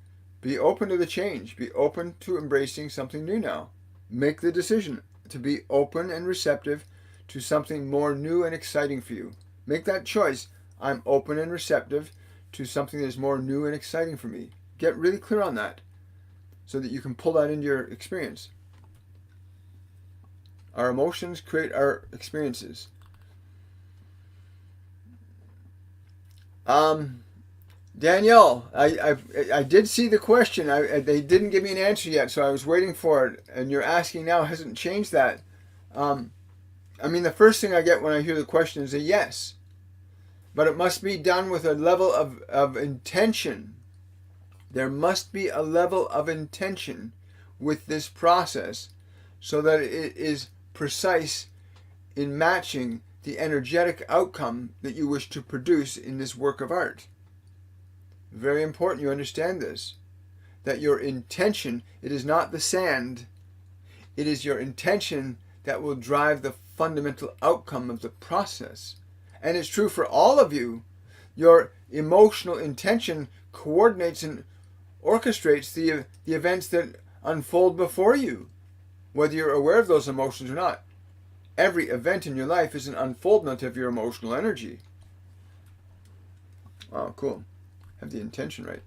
Be open to the change. Be open to embracing something new now. Make the decision to be open and receptive to something more new and exciting for you. Make that choice. I'm open and receptive to something that is more new and exciting for me. Get really clear on that so that you can pull that into your experience. Our emotions create our experiences. Danielle, I did see the question. They didn't give me an answer yet, so I was waiting for it. And you're asking now hasn't changed that. The first thing I get when I hear the question is a yes. But it must be done with a level of intention. There must be a level of intention with this process so that it is precise in matching the energetic outcome that you wish to produce in this work of art. Very important you understand this, that your intention, it is not the sand, it is your intention that will drive the fundamental outcome of the process. And it's true for all of you. Your emotional intention coordinates and orchestrates the events that unfold before you, whether you're aware of those emotions or not. Every event in your life is an unfoldment of your emotional energy. Oh, cool. Have the intention right.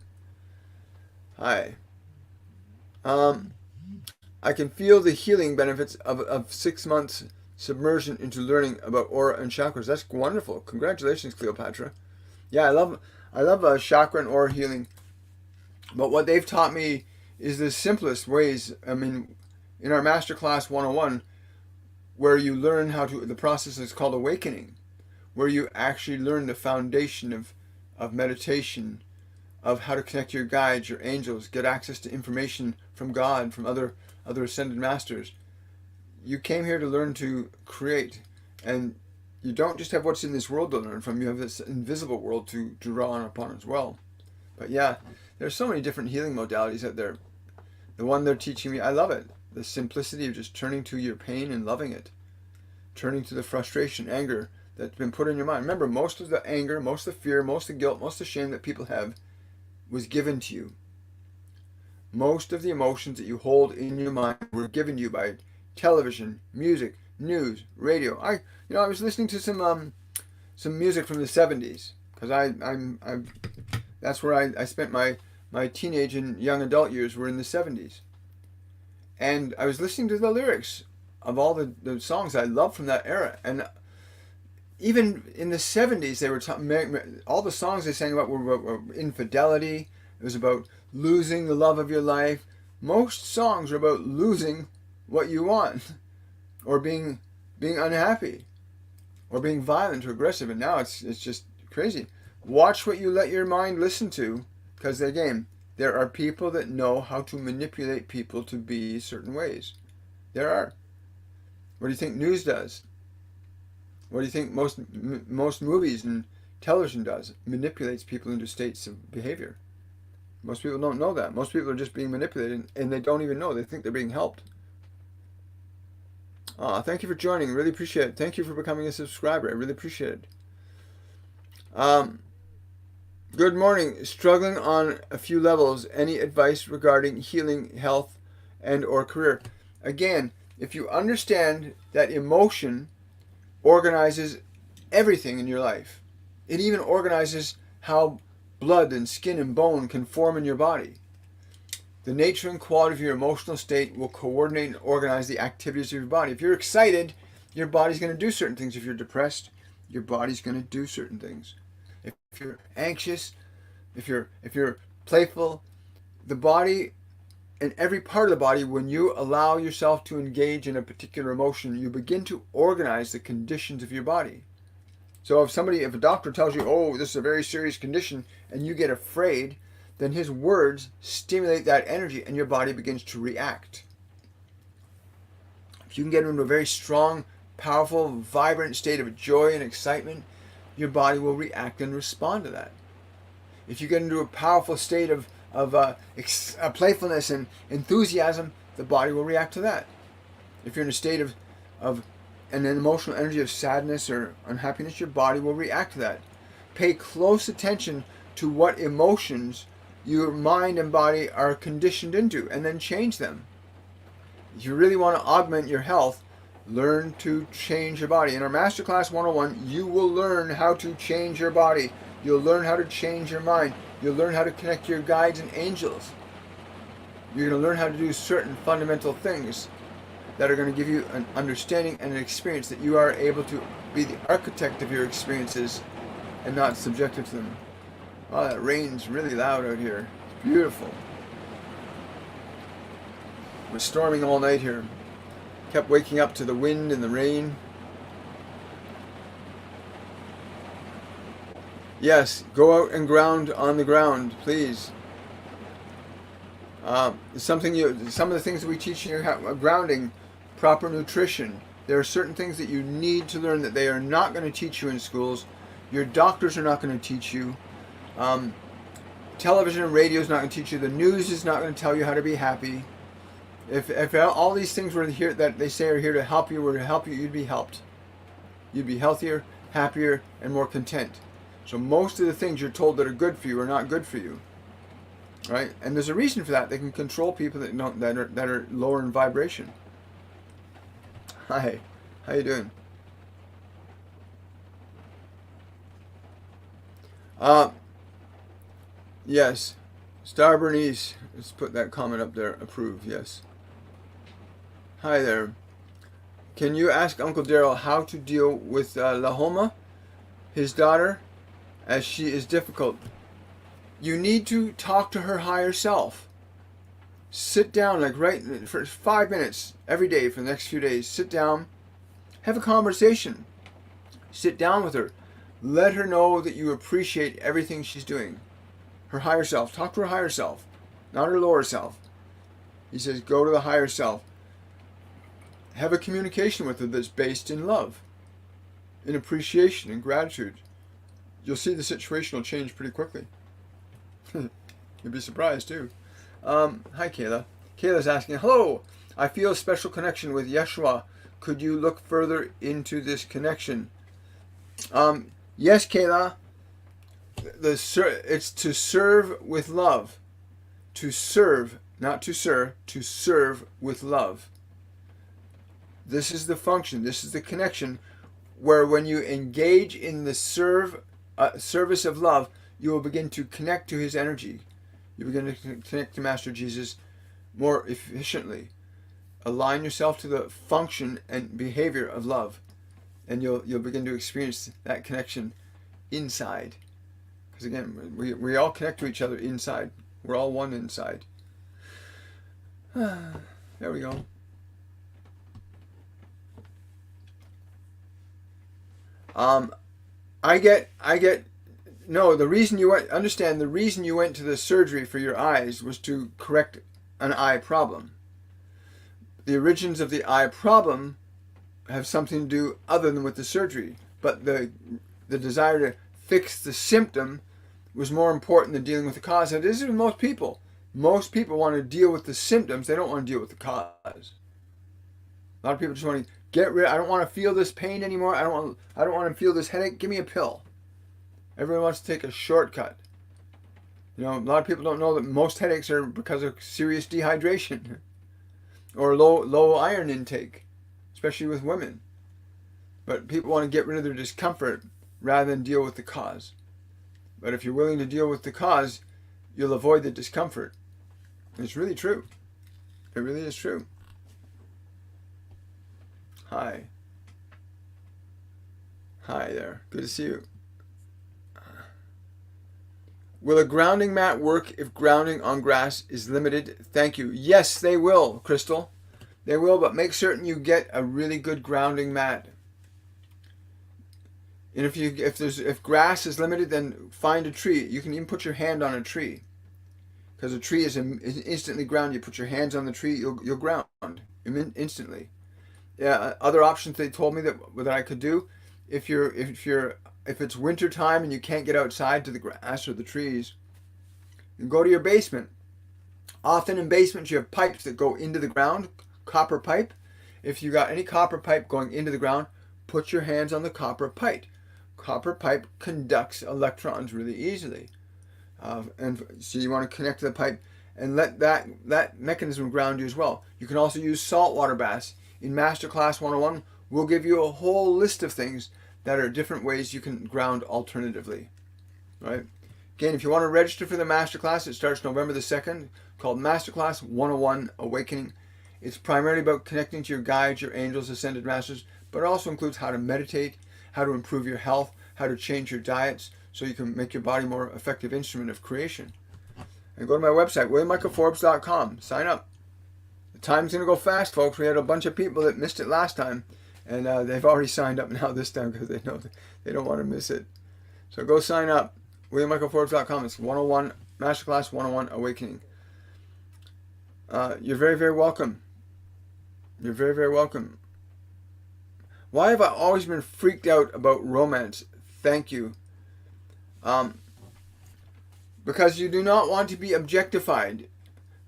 Hi. I can feel the healing benefits of 6 months submersion into learning about aura and chakras. That's wonderful. Congratulations, Cleopatra. Yeah, I love chakra and aura healing. But what they've taught me is the simplest ways. In our Masterclass 101, where you learn the process is called awakening, where you actually learn the foundation of meditation, of how to connect to your guides, your angels, get access to information from God, from other ascended masters. You came here to learn to create, and you don't just have what's in this world to learn from, you have this invisible world to draw on upon as well. But yeah, there's so many different healing modalities out there. The one they're teaching me, I love it. The simplicity of just turning to your pain and loving it. Turning to the frustration, anger that's been put in your mind. Remember, most of the anger, most of the fear, most of the guilt, most of the shame that people have was given to you. Most of the emotions that you hold in your mind were given to you by television, music, news, radio. I was listening to some music from the 70s because that's where I spent my teenage and young adult years were in the 70s. And I was listening to the lyrics of all the songs I loved from that era. And even in the 70s, they were all the songs they sang about were infidelity. It was about losing the love of your life. Most songs are about losing what you want, or being unhappy, or being violent or aggressive. And now it's just crazy. Watch what you let your mind listen to, because again, there are people that know how to manipulate people to be certain ways. There are. What do you think news does? What do you think most movies and television does? Manipulates people into states of behavior. Most people don't know that. Most people are just being manipulated, and they don't even know. They think they're being helped. Thank you for joining. Really appreciate it. Thank you for becoming a subscriber. I really appreciate it. Good morning. Struggling on a few levels. Any advice regarding healing, health, and or career? Again, if you understand that emotion organizes everything in your life, it even organizes how blood and skin and bone can form in your body. The nature and quality of your emotional state will coordinate and organize the activities of your body. If you're excited, your body's going to do certain things. If you're depressed, your body's going to do certain things. If you're anxious, if you're playful, the body and every part of the body, when you allow yourself to engage in a particular emotion, you begin to organize the conditions of your body. So if a doctor tells you, oh, this is a very serious condition, and you get afraid, then his words stimulate that energy and your body begins to react. If you can get into a very strong, powerful, vibrant state of joy and excitement, your body will react and respond to that. If you get into a powerful state of playfulness and enthusiasm, the body will react to that. If you're in a state of an emotional energy of sadness or unhappiness, your body will react to that. Pay close attention to what emotions your mind and body are conditioned into, and then change them. If you really want to augment your health, learn to change your body. In our Masterclass 101, you will learn how to change your body. You'll learn how to change your mind. You'll learn how to connect to your guides and angels. You're going to learn how to do certain fundamental things that are going to give you an understanding and an experience that you are able to be the architect of your experiences and not subjected to them. Oh, that rain's really loud out here. It's beautiful. It was storming all night here. Kept waking up to the wind and the rain. Yes, go out and ground on the ground, please. Some of the things that we teach you, grounding, proper nutrition. There are certain things that you need to learn that they are not going to teach you in schools. Your doctors are not going to teach you. Television and radio is not going to teach you. The news is not going to tell you how to be happy. If all these things were here that they say are here to help you, were to help you, you'd be helped. You'd be healthier, happier, and more content. So most of the things you're told that are good for you are not good for you, right? And there's a reason for that. They can control people that are lower in vibration. Hi, how you doing? Yes, Star Bernice. Let's put that comment up there. Approve. Yes. Hi there. Can you ask Uncle Daryl how to deal with Lahoma, his daughter, as she is difficult? You need to talk to her higher self. Sit down, like right for 5 minutes every day for the next few days. Sit down, have a conversation. Sit down with her. Let her know that you appreciate everything she's doing. Her higher self. Talk to her higher self, not her lower self. He says, go to the higher self. Have a communication with her that's based in love, in appreciation and gratitude. You'll see the situation will change pretty quickly. You'll be surprised too. Hi Kayla. Kayla's asking, hello, I feel a special connection with Yeshua. Could you look further into this connection? Yes, Kayla. It's to serve with love. To serve, not to serve, to serve with love. This is the function, this is the connection where when you engage in the service of love, you will begin to connect to his energy. You begin to connect to Master Jesus more efficiently. Align yourself to the function and behavior of love, and you'll begin to experience that connection inside. Because again, we all connect to each other inside. We're all one inside. There we go. The reason you went to the surgery for your eyes was to correct an eye problem. The origins of the eye problem have something to do other than with the surgery, but the desire to fix the symptom was more important than dealing with the cause. And this is with most people. Most people want to deal with the symptoms. They don't want to deal with the cause. A lot of people just want to get rid. I don't want to feel this pain anymore. I don't want to feel this headache. Give me a pill. Everyone wants to take a shortcut. You know, a lot of people don't know that most headaches are because of serious dehydration or low iron intake, especially with women. But people want to get rid of their discomfort rather than deal with the cause. But if you're willing to deal with the cause, you'll avoid the discomfort. It's really true. It really is true. Hi. Hi there. Good to see you. Will a grounding mat work if grounding on grass is limited? Thank you. Yes, they will, Crystal. They will, but make certain you get a really good grounding mat. And if grass is limited, then find a tree. You can even put your hand on a tree, because a tree is instantly ground. You put your hands on the tree, you'll ground instantly. Yeah. Other options they told me that I could do, if it's winter time and you can't get outside to the grass or the trees, you go to your basement. Often in basements you have pipes that go into the ground, copper pipe. If you got any copper pipe going into the ground, put your hands on the copper pipe. Copper pipe conducts electrons really easily. And so you want to connect to the pipe and let that mechanism ground you as well. You can also use saltwater baths. In Masterclass 101, we'll give you a whole list of things that are different ways you can ground alternatively. Right? Again, if you want to register for the Masterclass, it starts November the 2nd, called Masterclass 101 Awakening. It's primarily about connecting to your guides, your angels, ascended masters, but it also includes how to meditate, how to improve your health, how to change your diets so you can make your body a more effective instrument of creation. And go to my website, WilliamMichaelForbes.com. Sign up. The time's going to go fast, folks. We had a bunch of people that missed it last time, and they've already signed up now this time because they know they don't want to miss it. So go sign up. WilliamMichaelForbes.com. It's 101, Masterclass 101 Awakening. You're very, very welcome. You're very, very welcome. Why have I always been freaked out about romance? Thank you. Because you do not want to be objectified.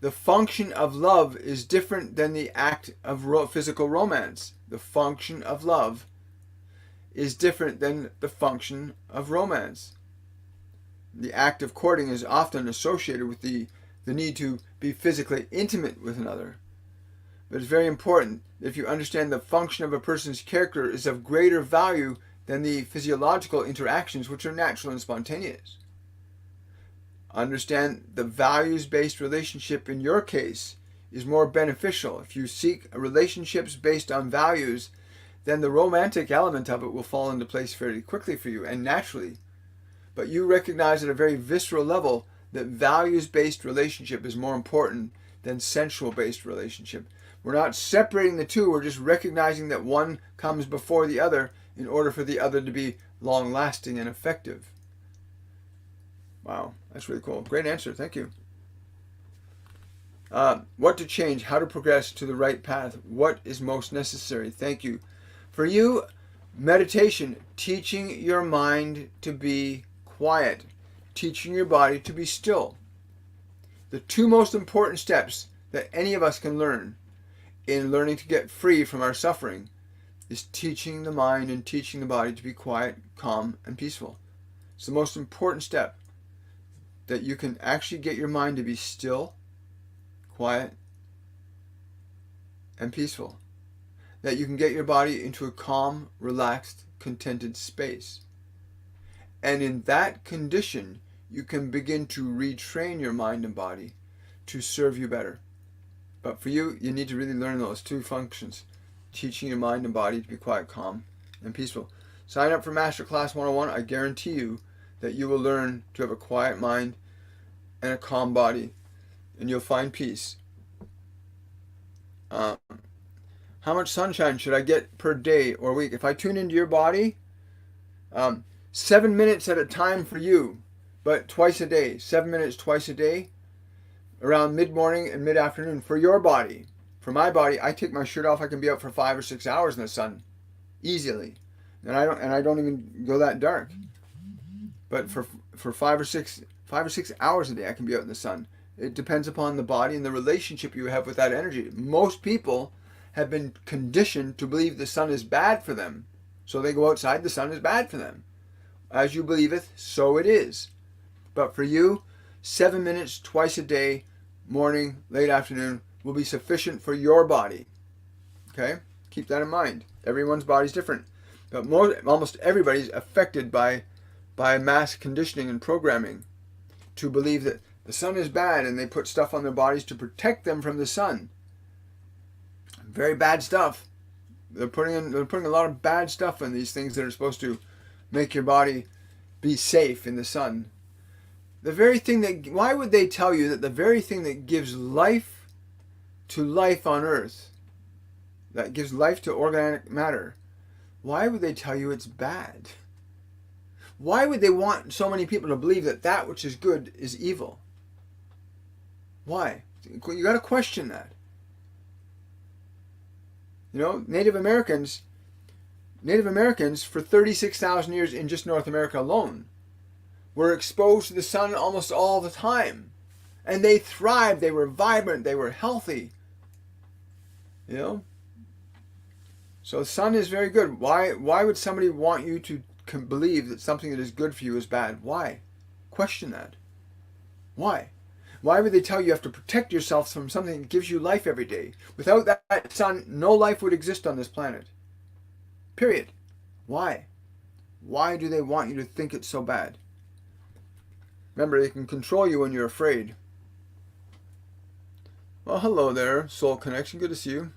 The function of love is different than the act of physical romance. The function of love is different than the function of romance. The act of courting is often associated with the need to be physically intimate with another. But it's very important that if you understand the function of a person's character is of greater value than the physiological interactions, which are natural and spontaneous. Understand the values-based relationship in your case is more beneficial. If you seek relationships based on values, then the romantic element of it will fall into place fairly quickly for you and naturally. But you recognize at a very visceral level that values-based relationship is more important than sensual-based relationship. We're not separating the two, we're just recognizing that one comes before the other in order for the other to be long-lasting and effective. Wow, that's really cool. Great answer, thank you. What to change, how to progress to the right path, what is most necessary? Thank you. For you, meditation, teaching your mind to be quiet, teaching your body to be still. The two most important steps that any of us can learn in learning to get free from our suffering is teaching the mind and teaching the body to be quiet, calm, and peaceful. It's the most important step, that you can actually get your mind to be still, quiet, and peaceful. That you can get your body into a calm, relaxed, contented space. And in that condition, you can begin to retrain your mind and body to serve you better. But for you, you need to really learn those two functions, teaching your mind and body to be quiet, calm, and peaceful. Sign up for Masterclass 101. I guarantee you that you will learn to have a quiet mind and a calm body, and you'll find peace. How much sunshine should I get per day or week? If I tune into your body, 7 minutes at a time for you, but twice a day. 7 minutes twice a day, around mid-morning and mid-afternoon for your body. For my body, I take my shirt off. I can be out for 5 or 6 hours in the sun, easily, and I don't even go that dark. But for 5 or 6 hours a day, I can be out in the sun. It depends upon the body and the relationship you have with that energy. Most people have been conditioned to believe the sun is bad for them, so they go outside. The sun is bad for them. As you believeth, so it is. But for you, 7 minutes twice a day, morning, late afternoon, will be sufficient for your body. Okay? Keep that in mind. Everyone's body's different. But almost everybody's affected by by mass conditioning and programming to believe that the sun is bad, and they put stuff on their bodies to protect them from the sun. Very bad stuff. They're putting a lot of bad stuff in these things that are supposed to make your body be safe in the sun. Why would they tell you that the very thing that gives life to life on earth, that gives life to organic matter, why would they tell you it's bad? Why would they want so many people to believe that that which is good is evil? Why? You got to question that. You know, Native Americans for 36,000 years in just North America alone were exposed to the sun almost all the time. And they thrived, they were vibrant, they were healthy. You know? So the sun is very good. Why would somebody want you to believe that something that is good for you is bad? Why? Question that. Why? Why would they tell you have to protect yourself from something that gives you life every day? Without that sun, no life would exist on this planet. Period. Why? Why do they want you to think it's so bad? Remember, they can control you when you're afraid. Well, hello there, Soul Connection. Good to see you.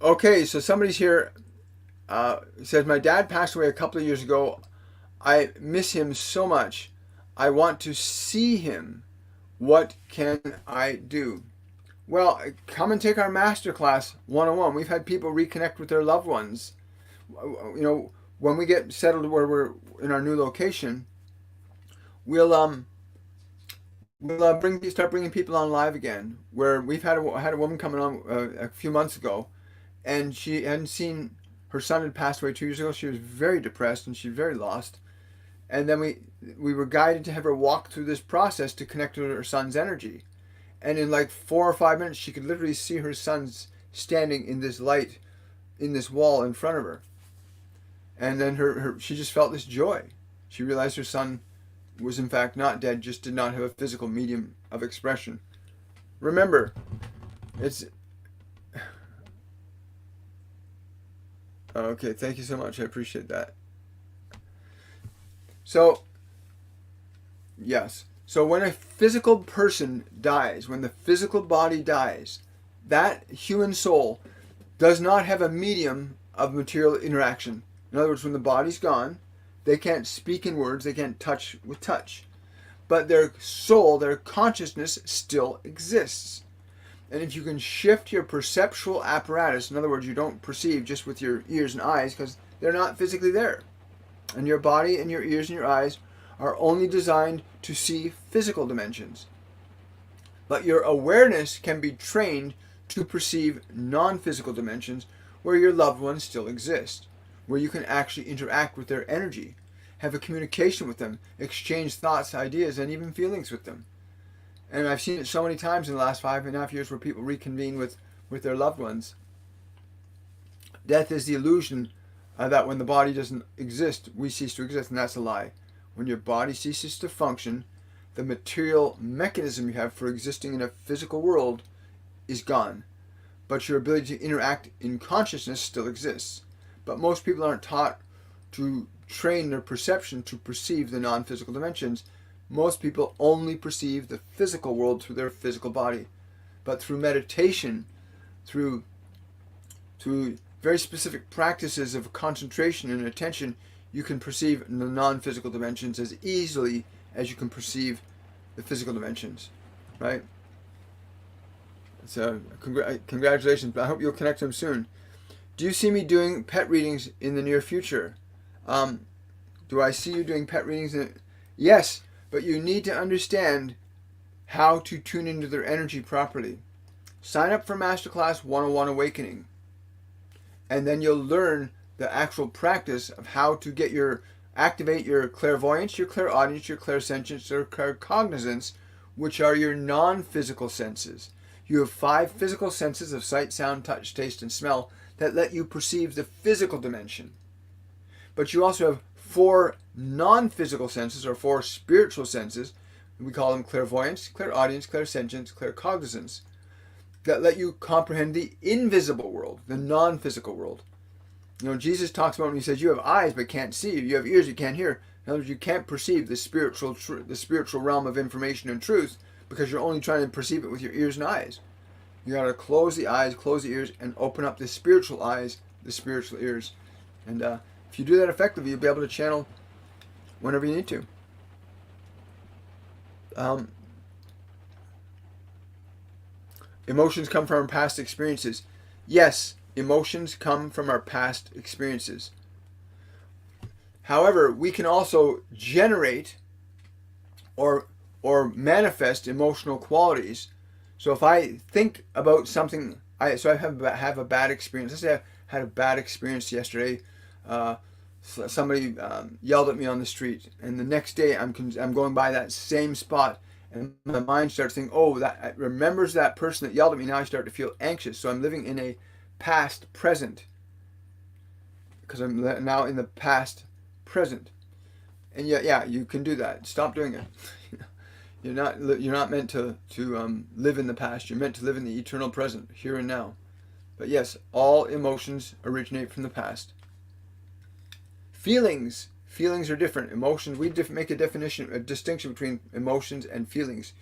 Okay, so somebody's here. Says, my dad passed away a couple of years ago. I miss him so much. I want to see him. What can I do? Well, come and take our masterclass 101. We've had people reconnect with their loved ones. You know, when we get settled where we're in our new location, we'll start bringing people on live again. Where we've had a woman coming on a few months ago, and she hadn't seen her son had passed away 2 years ago. She was very depressed and she was very lost. And then we were guided to have her walk through this process to connect to her son's energy. And in like 4 or 5 minutes, she could literally see her son standing in this light, in this wall in front of her. And then she just felt this joy. She realized her son was in fact not dead, just did not have a physical medium of expression. Remember, it's... Okay, thank you so much. I appreciate that. So, yes. So when a physical person dies, when the physical body dies, that human soul does not have a medium of material interaction. In other words, when the body's gone, they can't speak in words, they can't touch with touch. But their soul, their consciousness still exists. And if you can shift your perceptual apparatus, in other words, you don't perceive just with your ears and eyes because they're not physically there. And your body and your ears and your eyes are only designed to see physical dimensions. But your awareness can be trained to perceive non-physical dimensions where your loved ones still exist, where you can actually interact with their energy, have a communication with them, exchange thoughts, ideas, and even feelings with them. And I've seen it so many times in the last 5.5 years where people reconvene with their loved ones. Death is the illusion that when the body doesn't exist, we cease to exist, and that's a lie. When your body ceases to function, the material mechanism you have for existing in a physical world is gone. But your ability to interact in consciousness still exists. But most people aren't taught to train their perception to perceive the non-physical dimensions. Most people only perceive the physical world through their physical body. But through meditation, through very specific practices of concentration and attention, you can perceive the non-physical dimensions as easily as you can perceive the physical dimensions, right? So congratulations. I hope you'll connect them soon. Do you see me doing pet readings in the near future? Do I see you doing pet readings? Yes, but you need to understand how to tune into their energy properly. Sign up for Masterclass 101 Awakening. And then you'll learn the actual practice of how to activate your clairvoyance, your clairaudience, your clairsentience, or claircognizance, which are your non-physical senses. You have 5 physical senses of sight, sound, touch, taste, and smell that let you perceive the physical dimension. But you also have 4 non-physical senses, or 4 spiritual senses. We call them clairvoyance, clairaudience, clairsentience, claircognizance. that let you comprehend the invisible world, the non-physical world. You know, Jesus talks about when he says you have eyes but can't see, you have ears you can't hear. In other words, you can't perceive the spiritual realm of information and truth because you're only trying to perceive it with your ears and eyes. You got to close the eyes, close the ears, and open up the spiritual eyes, the spiritual ears. And if you do that effectively, you'll be able to channel whenever you need to. Emotions come from our past experiences. Yes, emotions come from our past experiences. However, we can also generate or manifest emotional qualities. So if I think about something, I have a bad experience. Let's say I had a bad experience yesterday. Somebody yelled at me on the street, and the next day I'm going by that same spot, and my mind starts thinking, oh, that remembers that person that yelled at me. Now I start to feel anxious. So I'm living in a past present because I'm now in the past present. And yeah, you can do that. Stop doing it. You're not meant to live in the past. You're meant to live in the eternal present, here and now. But yes, all emotions originate from the past. Feelings are different. Emotions, we make a distinction between emotions and feelings.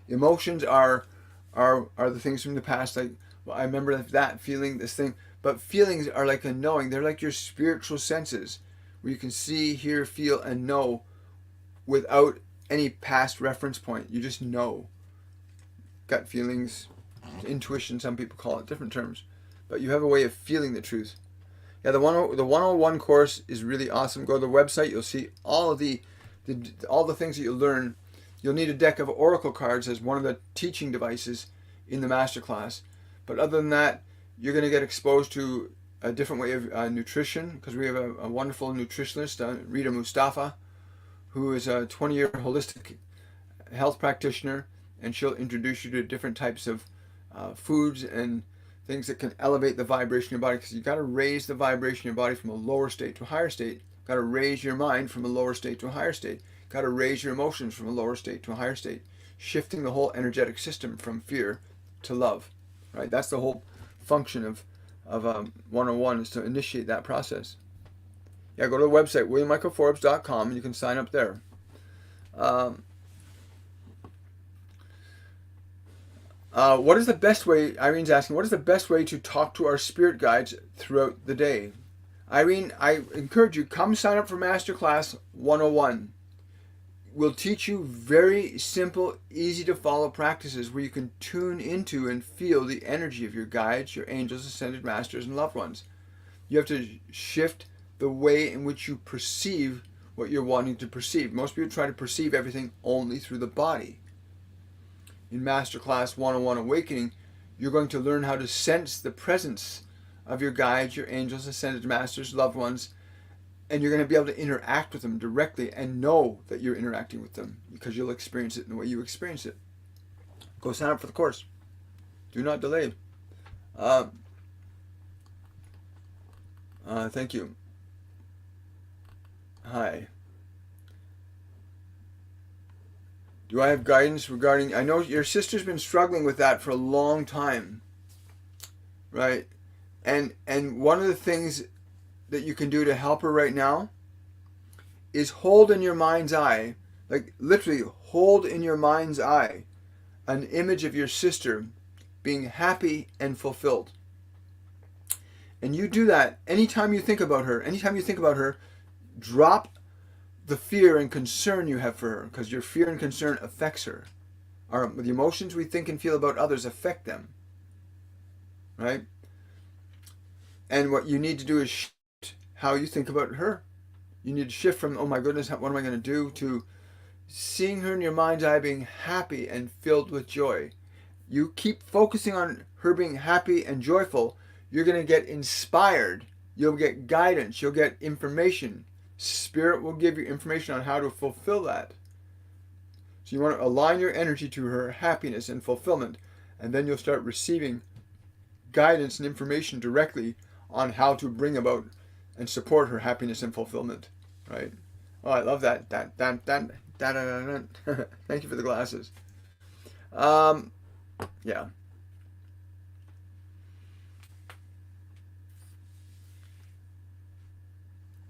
Emotions are the things from the past, like, well, I remember that feeling, this thing. But feelings are like a knowing. They're like your spiritual senses, where you can see, hear, feel, and know without any past reference point. You just know. Gut feelings, intuition, some people call it, different terms. But you have a way of feeling the truth. Yeah, the 101 course is really awesome. Go to the website. You'll see all of the things that you'll learn. You'll need a deck of oracle cards as one of the teaching devices in the masterclass. But other than that, you're going to get exposed to a different way of nutrition, because we have a wonderful nutritionist, Rita Mustafa, who is a 20-year holistic health practitioner, and she'll introduce you to different types of foods and things that can elevate the vibration of your body, because you've got to raise the vibration of your body from a lower state to a higher state. You've got to raise your mind from a lower state to a higher state. You've got to raise your emotions from a lower state to a higher state, shifting the whole energetic system from fear to love. Right? That's the whole function of 101, is to initiate that process. Yeah, go to the website, williammichaelforbes.com, and you can sign up there. What is the best way, Irene's asking, what is the best way to talk to our spirit guides throughout the day? Irene, I encourage you, come sign up for Masterclass 101. We'll teach you very simple, easy to follow practices where you can tune into and feel the energy of your guides, your angels, ascended masters, and loved ones. You have to shift the way in which you perceive what you're wanting to perceive. Most people try to perceive everything only through the body. In Masterclass 101 Awakening, you're going to learn how to sense the presence of your guides, your angels, ascended masters, loved ones, and you're going to be able to interact with them directly and know that you're interacting with them, because you'll experience it in the way you experience it. Go sign up for the course. Do not delay. Thank you. Hi. Do I have guidance regarding, I know your sister's been struggling with that for a long time, right? And one of the things that you can do to help her right now is hold in your mind's eye, like literally hold in your mind's eye, an image of your sister being happy and fulfilled. And you do that anytime you think about her, drop the fear and concern you have for her, because your fear and concern affects her. The emotions we think and feel about others affect them, right? And what you need to do is shift how you think about her. You need to shift from, oh my goodness, what am I going to do, to seeing her in your mind's eye being happy and filled with joy. You keep focusing on her being happy and joyful, you're going to get inspired. You'll get guidance. You'll get information. Spirit will give you information on how to fulfill that. So you want to align your energy to her happiness and fulfillment, and then you'll start receiving guidance and information directly on how to bring about and support her happiness and fulfillment. Right? Oh, I love that. Thank you for the glasses. Yeah.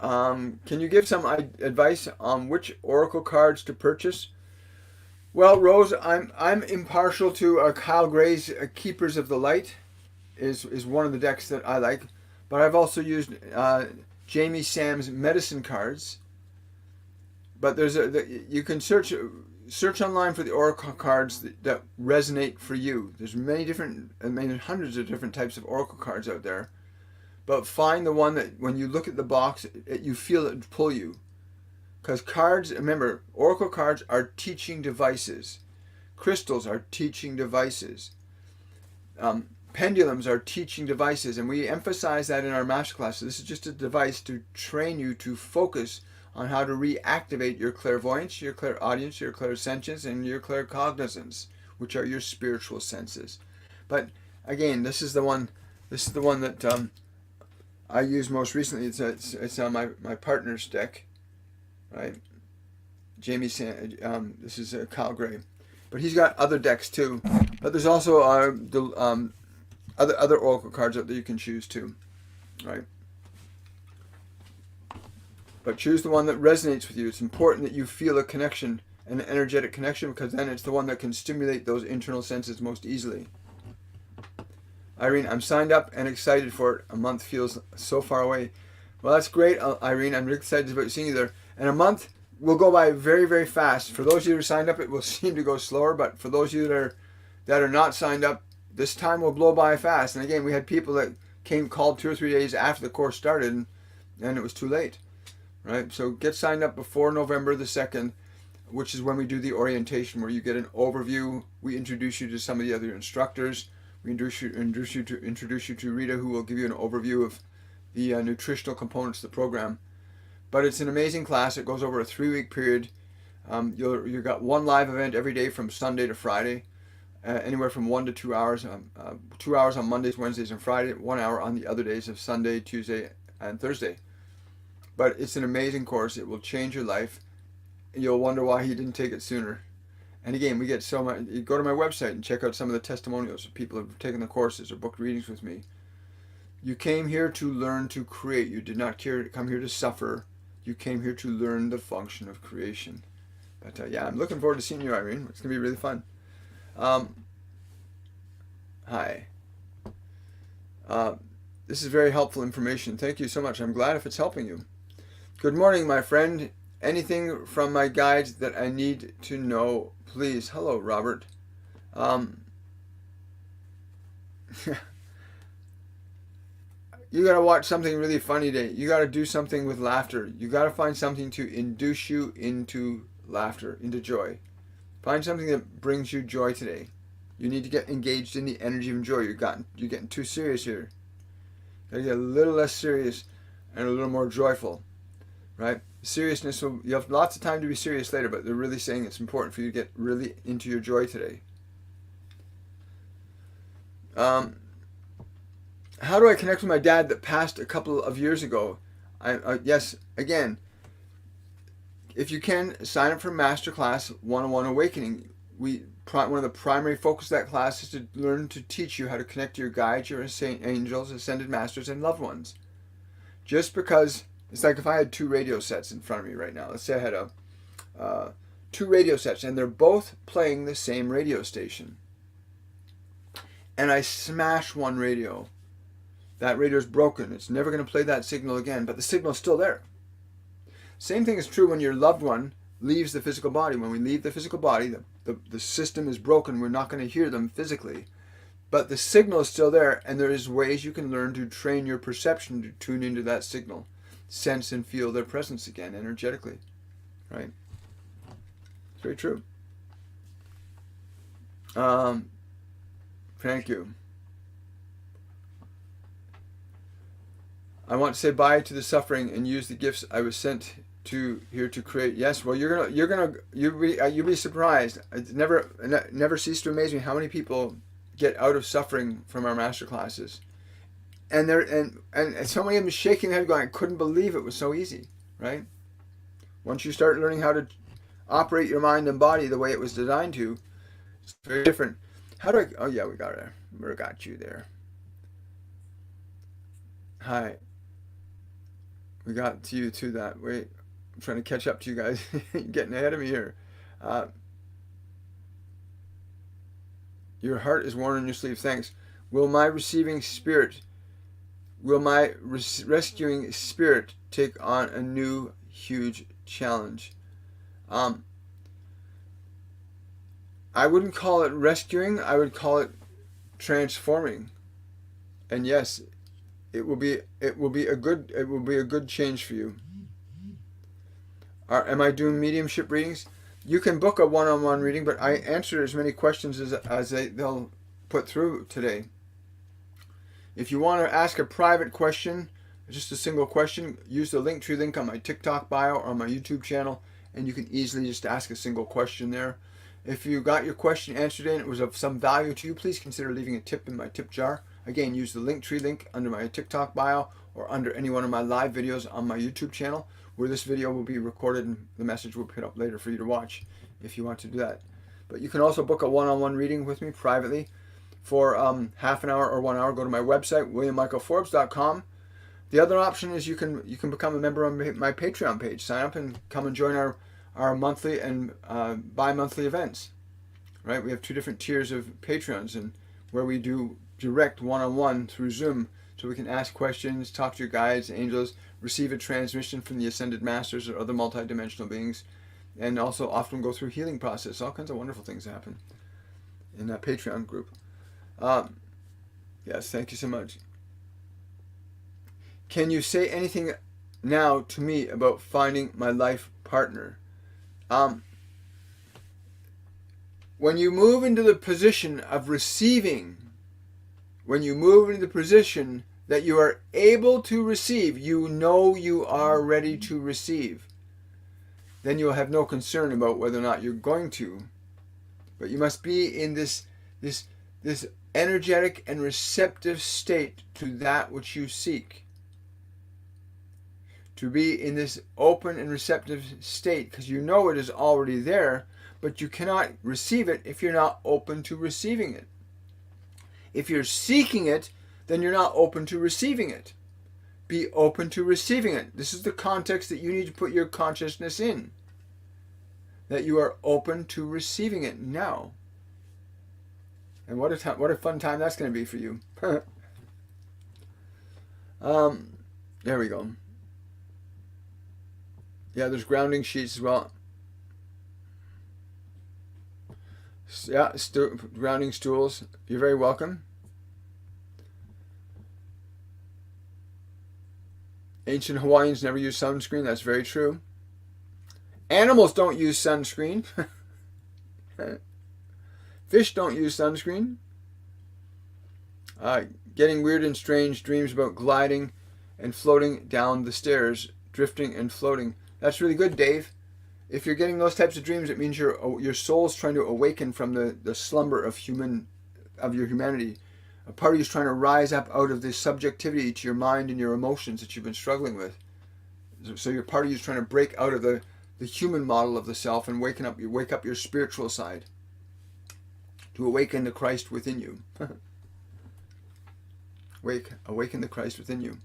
Can you give some advice on which oracle cards to purchase? Well, Rose, I'm impartial to Kyle Gray's Keepers of the Light is one of the decks that I like, but I've also used Jamie Sam's Medicine cards. But you can search online for the oracle cards that resonate for you. There's hundreds of different types of oracle cards out there, but find the one that when you look at the box, you feel it pull you. Because cards, remember, oracle cards are teaching devices. Crystals are teaching devices. Pendulums are teaching devices, and we emphasize that in our masterclass. So this is just a device to train you to focus on how to reactivate your clairvoyance, your clairaudience, your clairsentience, and your claircognizance, which are your spiritual senses. But again, this is the one that I used most recently. It's on my partner's deck, right? Jamie Sam. This is Kyle Gray, but he's got other decks too. But there's also other oracle cards out there you can choose too, right? But choose the one that resonates with you. It's important that you feel a connection, an energetic connection, because then it's the one that can stimulate those internal senses most easily. Irene, I'm signed up and excited for it. A month feels so far away. Well, that's great, Irene. I'm really excited about seeing you there. And a month will go by very, very fast. For those of you who are signed up, it will seem to go slower. But for those of you that are not signed up, this time will blow by fast. And again, we had people that called 2 or 3 days after the course started, and it was too late. Right, so get signed up before November the 2nd, which is when we do the orientation, where you get an overview. We introduce you to some of the other instructors. We introduce you to Rita, who will give you an overview of the nutritional components of the program. But it's an amazing class. It goes over a 3-week period. You've got one live event every day from Sunday to Friday, anywhere from 1 to 2 hours. 2 hours on Mondays, Wednesdays, and Friday. 1 hour on the other days of Sunday, Tuesday, and Thursday. But it's an amazing course. It will change your life. You'll wonder why he didn't take it sooner. And again, we get so much. You go to my website and check out some of the testimonials of people who have taken the courses or booked readings with me. You came here to learn to create. You did not come here to suffer. You came here to learn the function of creation. But yeah, I'm looking forward to seeing you, Irene. It's going to be really fun. Hi. This is very helpful information. Thank you so much. I'm glad if it's helping you. Good morning, my friend. Anything from my guides that I need to know, please? Hello, Robert. You got to watch something really funny today. You got to do something with laughter. You got to find something to induce you into laughter, into joy. Find something that brings you joy today. You need to get engaged in the energy of joy. You're getting too serious here. You got to get a little less serious and a little more joyful. Right? Seriousness, you have lots of time to be serious later, but they're really saying it's important for you to get really into your joy today. How do I connect with my dad that passed a couple of years ago? Yes, again, if you can, sign up for Masterclass 101 Awakening. One of the primary focus of that class is to learn to teach you how to connect to your guides, your angels, ascended masters, and loved ones. Just because... It's like if I had 2 radio sets in front of me right now. Let's say I had 2 radio sets, and they're both playing the same radio station. And I smash one radio. That radio is broken. It's never going to play that signal again, but the signal is still there. Same thing is true when your loved one leaves the physical body. When we leave the physical body, the system is broken. We're not going to hear them physically. But the signal is still there, and there is ways you can learn to train your perception to tune into that signal. Sense and feel their presence again energetically, right? It's very true. Thank you. I want to say bye to the suffering and use the gifts I was sent here to create. Yes, well, you'll be surprised. It never cease to amaze me how many people get out of suffering from our master classes. And so many of them shaking their head going, I couldn't believe it was so easy, right? Once you start learning how to operate your mind and body the way it was designed to, it's very different. Oh yeah, we got you there. Hi. We got to you too that way. I'm trying to catch up to you guys. You're getting ahead of me here. Uh, your heart is worn on your sleeve. Thanks. Will my receiving spirit, will my rescuing spirit take on a new huge challenge? I wouldn't call it rescuing. I would call it transforming. And yes, it will be a good change for you. Am I doing mediumship readings? You can book a one-on-one reading, but I answer as many questions as they'll put through today. If you want to ask a private question, just a single question, use the Linktree link on my TikTok bio or on my YouTube channel, and you can easily just ask a single question there. If you got your question answered and it was of some value to you, please consider leaving a tip in my tip jar. Again, use the Linktree link under my TikTok bio or under any one of my live videos on my YouTube channel, where this video will be recorded and the message will be put up later for you to watch if you want to do that. But you can also book a one-on-one reading with me privately for half an hour or 1 hour. Go to my website, williammichaelforbes.com. The other option is you can become a member on my Patreon page. Sign up and come and join our monthly and bi-monthly events. Right? We have 2 different tiers of Patreons, and where we do direct one-on-one through Zoom, so we can ask questions, talk to your guides, angels, receive a transmission from the Ascended Masters or other multidimensional beings, and also often go through healing process. All kinds of wonderful things happen in that Patreon group. Yes, thank you so much. Can you say anything now to me about finding my life partner? When you move into the position of receiving, when you move into the position that you are able to receive, you know you are ready to receive, then you'll have no concern about whether or not you're going to. But you must be in this energetic and receptive state to that which you seek. To be in this open and receptive state, because you know it is already there, but you cannot receive it if you're not open to receiving it. If you're seeking it, then you're not open to receiving it. Be open to receiving it. This is the context that you need to put your consciousness in. That you are open to receiving it now. And what a fun time that's going to be for you. There we go. Yeah, there's grounding sheets as well. Yeah, grounding stools. You're very welcome. Ancient Hawaiians never used sunscreen. That's very true. Animals don't use sunscreen. Fish don't use sunscreen. Getting weird and strange dreams about gliding and floating down the stairs, drifting and floating. That's really good, Dave. If you're getting those types of dreams, it means your soul's trying to awaken from the slumber of your humanity. A part of you is trying to rise up out of this subjectivity to your mind and your emotions that you've been struggling with. So your part of you is trying to break out of the human model of the self and wake up your spiritual side. To awaken the Christ within you. Awaken the Christ within you.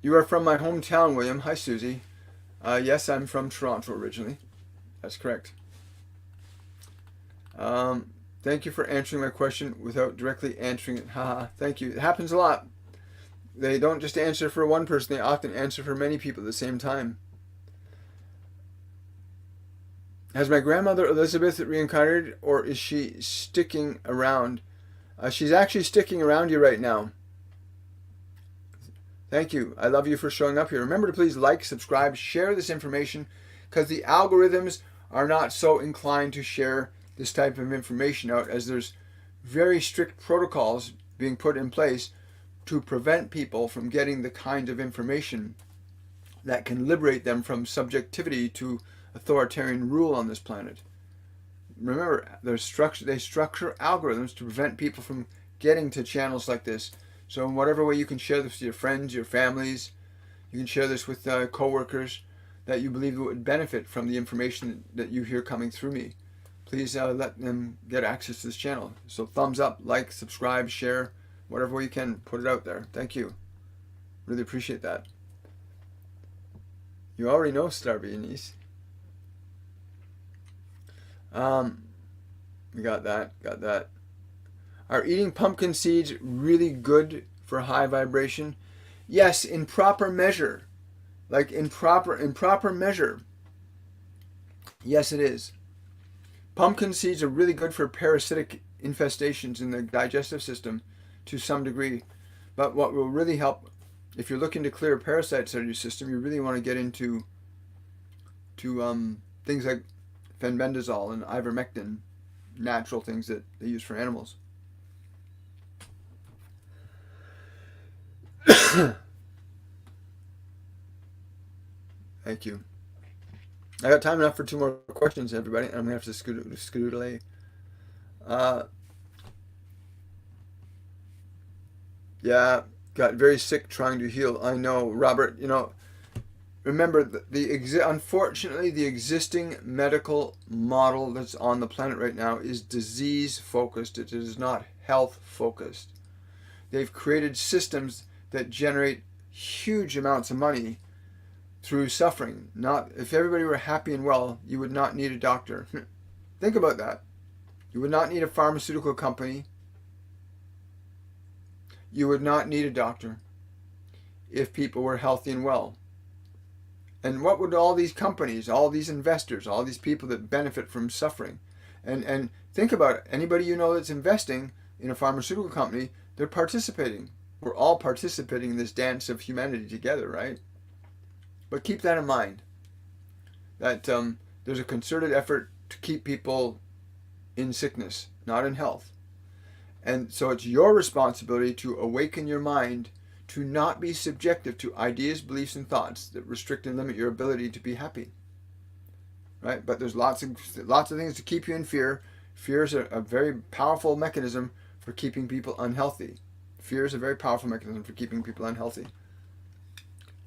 You are from my hometown, William. Hi, Susie. Yes, I'm from Toronto originally. That's correct. Thank you for answering my question without directly answering it. Haha, thank you. It happens a lot. They don't just answer for one person. They often answer for many people at the same time. Has my grandmother Elizabeth reincarnated, or is she sticking around? She's actually sticking around you right now. Thank you. I love you for showing up here. Remember to please like, subscribe, share this information, because the algorithms are not so inclined to share this type of information out, as there's very strict protocols being put in place to prevent people from getting the kind of information that can liberate them from subjectivity to authoritarian rule on this planet. Remember, they structure algorithms to prevent people from getting to channels like this. So in whatever way you can share this with your friends, your families, you can share this with co-workers that you believe would benefit from the information that you hear coming through me. Please let them get access to this channel. So thumbs up, like, subscribe, share, whatever way you can, put it out there. Thank you. Really appreciate that. You already know Star Viennese. We got that. Are eating pumpkin seeds really good for high vibration? Yes, in proper measure. Like in proper measure. Yes, it is. Pumpkin seeds are really good for parasitic infestations in the digestive system to some degree. But what will really help, if you're looking to clear parasites out of your system, you really want to get into things like fenbendazole and ivermectin, natural things that they use for animals. Thank you. I got time enough for 2 more questions, everybody. I'm gonna have to scoodle. Yeah, got very sick trying to heal. I know, Robert. Remember, unfortunately, the existing medical model that's on the planet right now is disease-focused. It is not health-focused. They've created systems that generate huge amounts of money through suffering. If everybody were happy and well, you would not need a doctor. Think about that. You would not need a pharmaceutical company. You would not need a doctor if people were healthy and well. And what would all these companies, all these investors, all these people that benefit from suffering, and think about it. Anybody you know that's investing in a pharmaceutical company, they're participating. We're all participating in this dance of humanity together, right? But keep that in mind, that there's a concerted effort to keep people in sickness, not in health. And so it's your responsibility to awaken your mind to not be subjective to ideas, beliefs, and thoughts that restrict and limit your ability to be happy. Right? But there's lots of things to keep you in fear. Fear is a very powerful mechanism for keeping people unhealthy. Fear is a very powerful mechanism for keeping people unhealthy.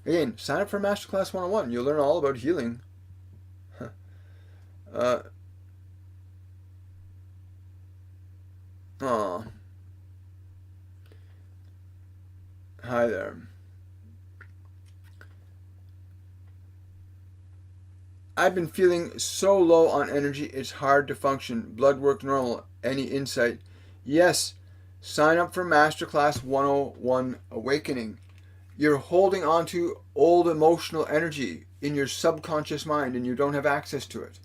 Again, sign up for Masterclass 101. You'll learn all about healing. Hi there. I've been feeling so low on energy, it's hard to function. Blood work normal. Any insight? Yes. Sign up for Masterclass 101 Awakening. You're holding on to old emotional energy in your subconscious mind and you don't have access to it.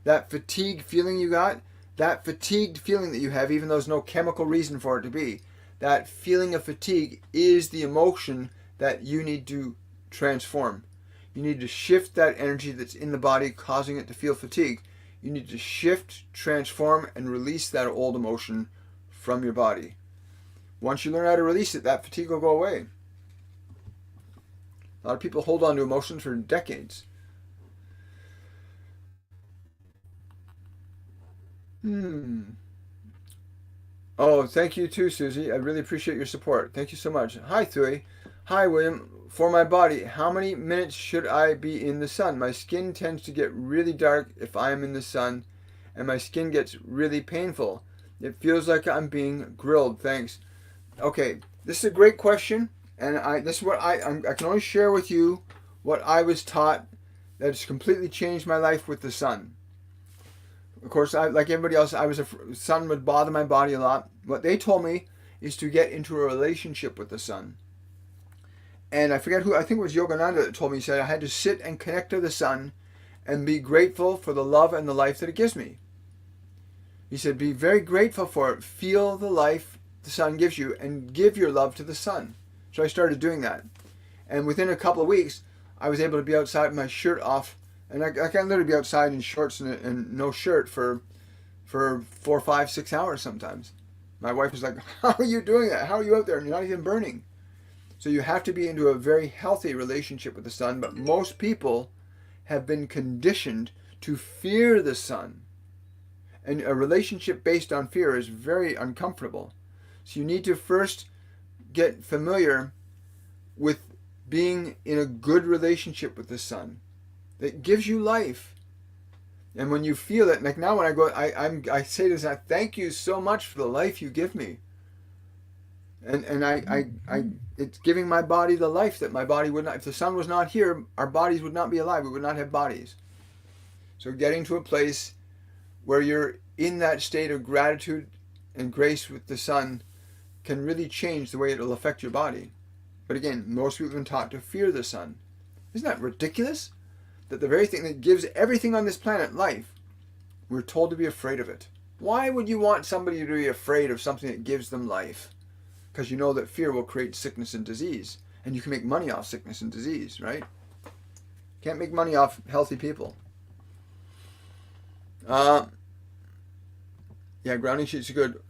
That fatigued feeling you got, that fatigued feeling that you have, even though there's no chemical reason for it to be, that feeling of fatigue is the emotion that you need to transform. You need to shift that energy that's in the body causing it to feel fatigue. You need to shift, transform, and release that old emotion from your body. Once you learn how to release it, that fatigue will go away. A lot of people hold on to emotions for decades. Oh, thank you too, Susie. I really appreciate your support. Thank you so much. Hi, Thuy. Hi, William. For my body, how many minutes should I be in the sun? My skin tends to get really dark if I am in the sun, and my skin gets really painful. It feels like I'm being grilled. Thanks. Okay, this is a great question. And this is what I can only share with you what I was taught that has completely changed my life with the sun. Of course, like everybody else, the sun would bother my body a lot. What they told me is to get into a relationship with the sun. And I forget who, I think it was Yogananda that told me, he said I had to sit and connect to the sun and be grateful for the love and the life that it gives me. He said, be very grateful for it. Feel the life the sun gives you and give your love to the sun. So I started doing that. And within a couple of weeks, I was able to be outside with my shirt off. And I can literally be outside in shorts and no shirt for 4, 5, 6 hours sometimes. My wife was like, how are you doing that? How are you out there and you're not even burning? So you have to be into a very healthy relationship with the sun. But most people have been conditioned to fear the sun. And a relationship based on fear is very uncomfortable. So you need to first get familiar with being in a good relationship with the sun that gives you life. And when you feel it, like now when I go, I say this, I thank you so much for the life you give me. And it's giving my body the life that my body would not. If the sun was not here, our bodies would not be alive. We would not have bodies. So getting to a place where you're in that state of gratitude and grace with the sun can really change the way it'll affect your body. But again, most people have been taught to fear the sun. Isn't that ridiculous? That the very thing that gives everything on this planet life, we're told to be afraid of it. Why would you want somebody to be afraid of something that gives them life? Because you know that fear will create sickness and disease. And you can make money off sickness and disease, right? Can't make money off healthy people. Yeah, grounding sheets are good.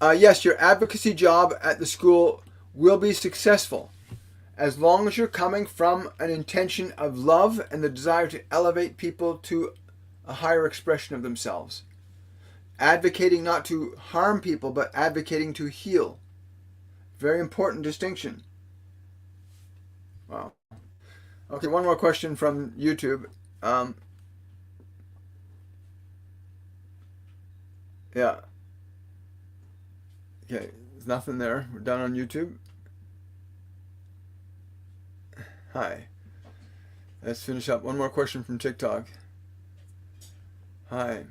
Yes, your advocacy job at the school will be successful as long as you're coming from an intention of love and the desire to elevate people to a higher expression of themselves. Advocating not to harm people, but advocating to heal. Very important distinction. Wow. Okay, one more question from YouTube. Yeah. Okay, there's nothing there. We're done on YouTube. Hi. Let's finish up. One more question from TikTok. Hi.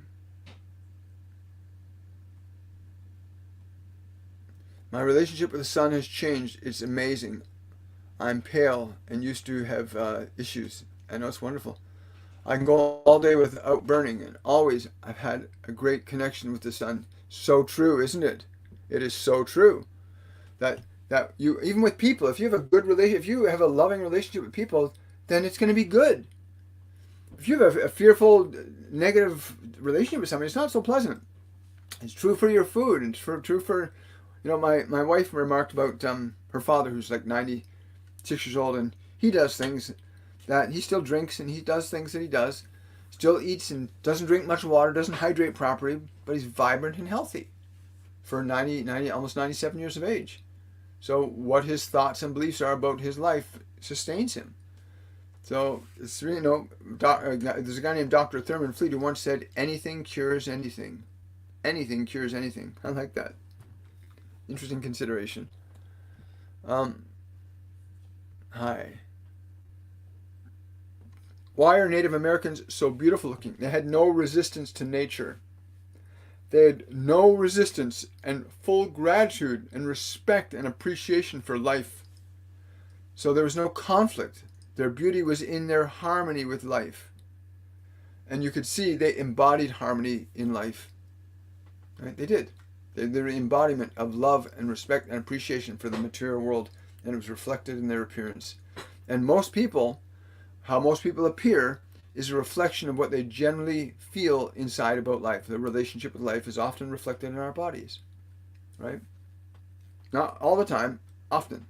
My relationship with the sun has changed. It's amazing. I'm pale and used to have issues. I know, it's wonderful. I can go all day without burning, and always I've had a great connection with the sun. So true, isn't it? It is so true. That you, even with people, if you have a good relationship, if you have a loving relationship with people, then it's going to be good. If you have a fearful, negative relationship with somebody, it's not so pleasant. It's true for your food, and it's true for, my wife remarked about her father, who's like 96 years old, and he does things that he still drinks, and he does things that he does, still eats and doesn't drink much water, doesn't hydrate properly, but he's vibrant and healthy for 90, almost 97 years of age. So what his thoughts and beliefs are about his life sustains him. So it's really, there's a guy named Dr. Thurman Fleet who once said, anything cures anything. Anything cures anything. I like that. Interesting consideration. Hi. Why are Native Americans so beautiful looking? They had no resistance to nature. They had no resistance and full gratitude and respect and appreciation for life. So there was no conflict. Their beauty was in their harmony with life. And you could see they embodied harmony in life. Right? They did. They're the embodiment of love and respect and appreciation for the material world, and it was reflected in their appearance. And most people, how most people appear, is a reflection of what they generally feel inside about life. The relationship with life is often reflected in our bodies, right? Not all the time, often.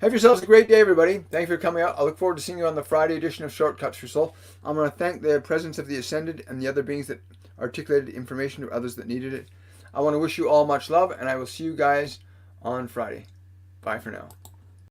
Have yourselves a great day, everybody. Thank you for coming out. I look forward to seeing you on the Friday edition of Shortcuts for Soul. I'm going to thank the presence of the Ascended and the other beings that articulated information to others that needed it. I want to wish you all much love, and I will see you guys on Friday. Bye for now.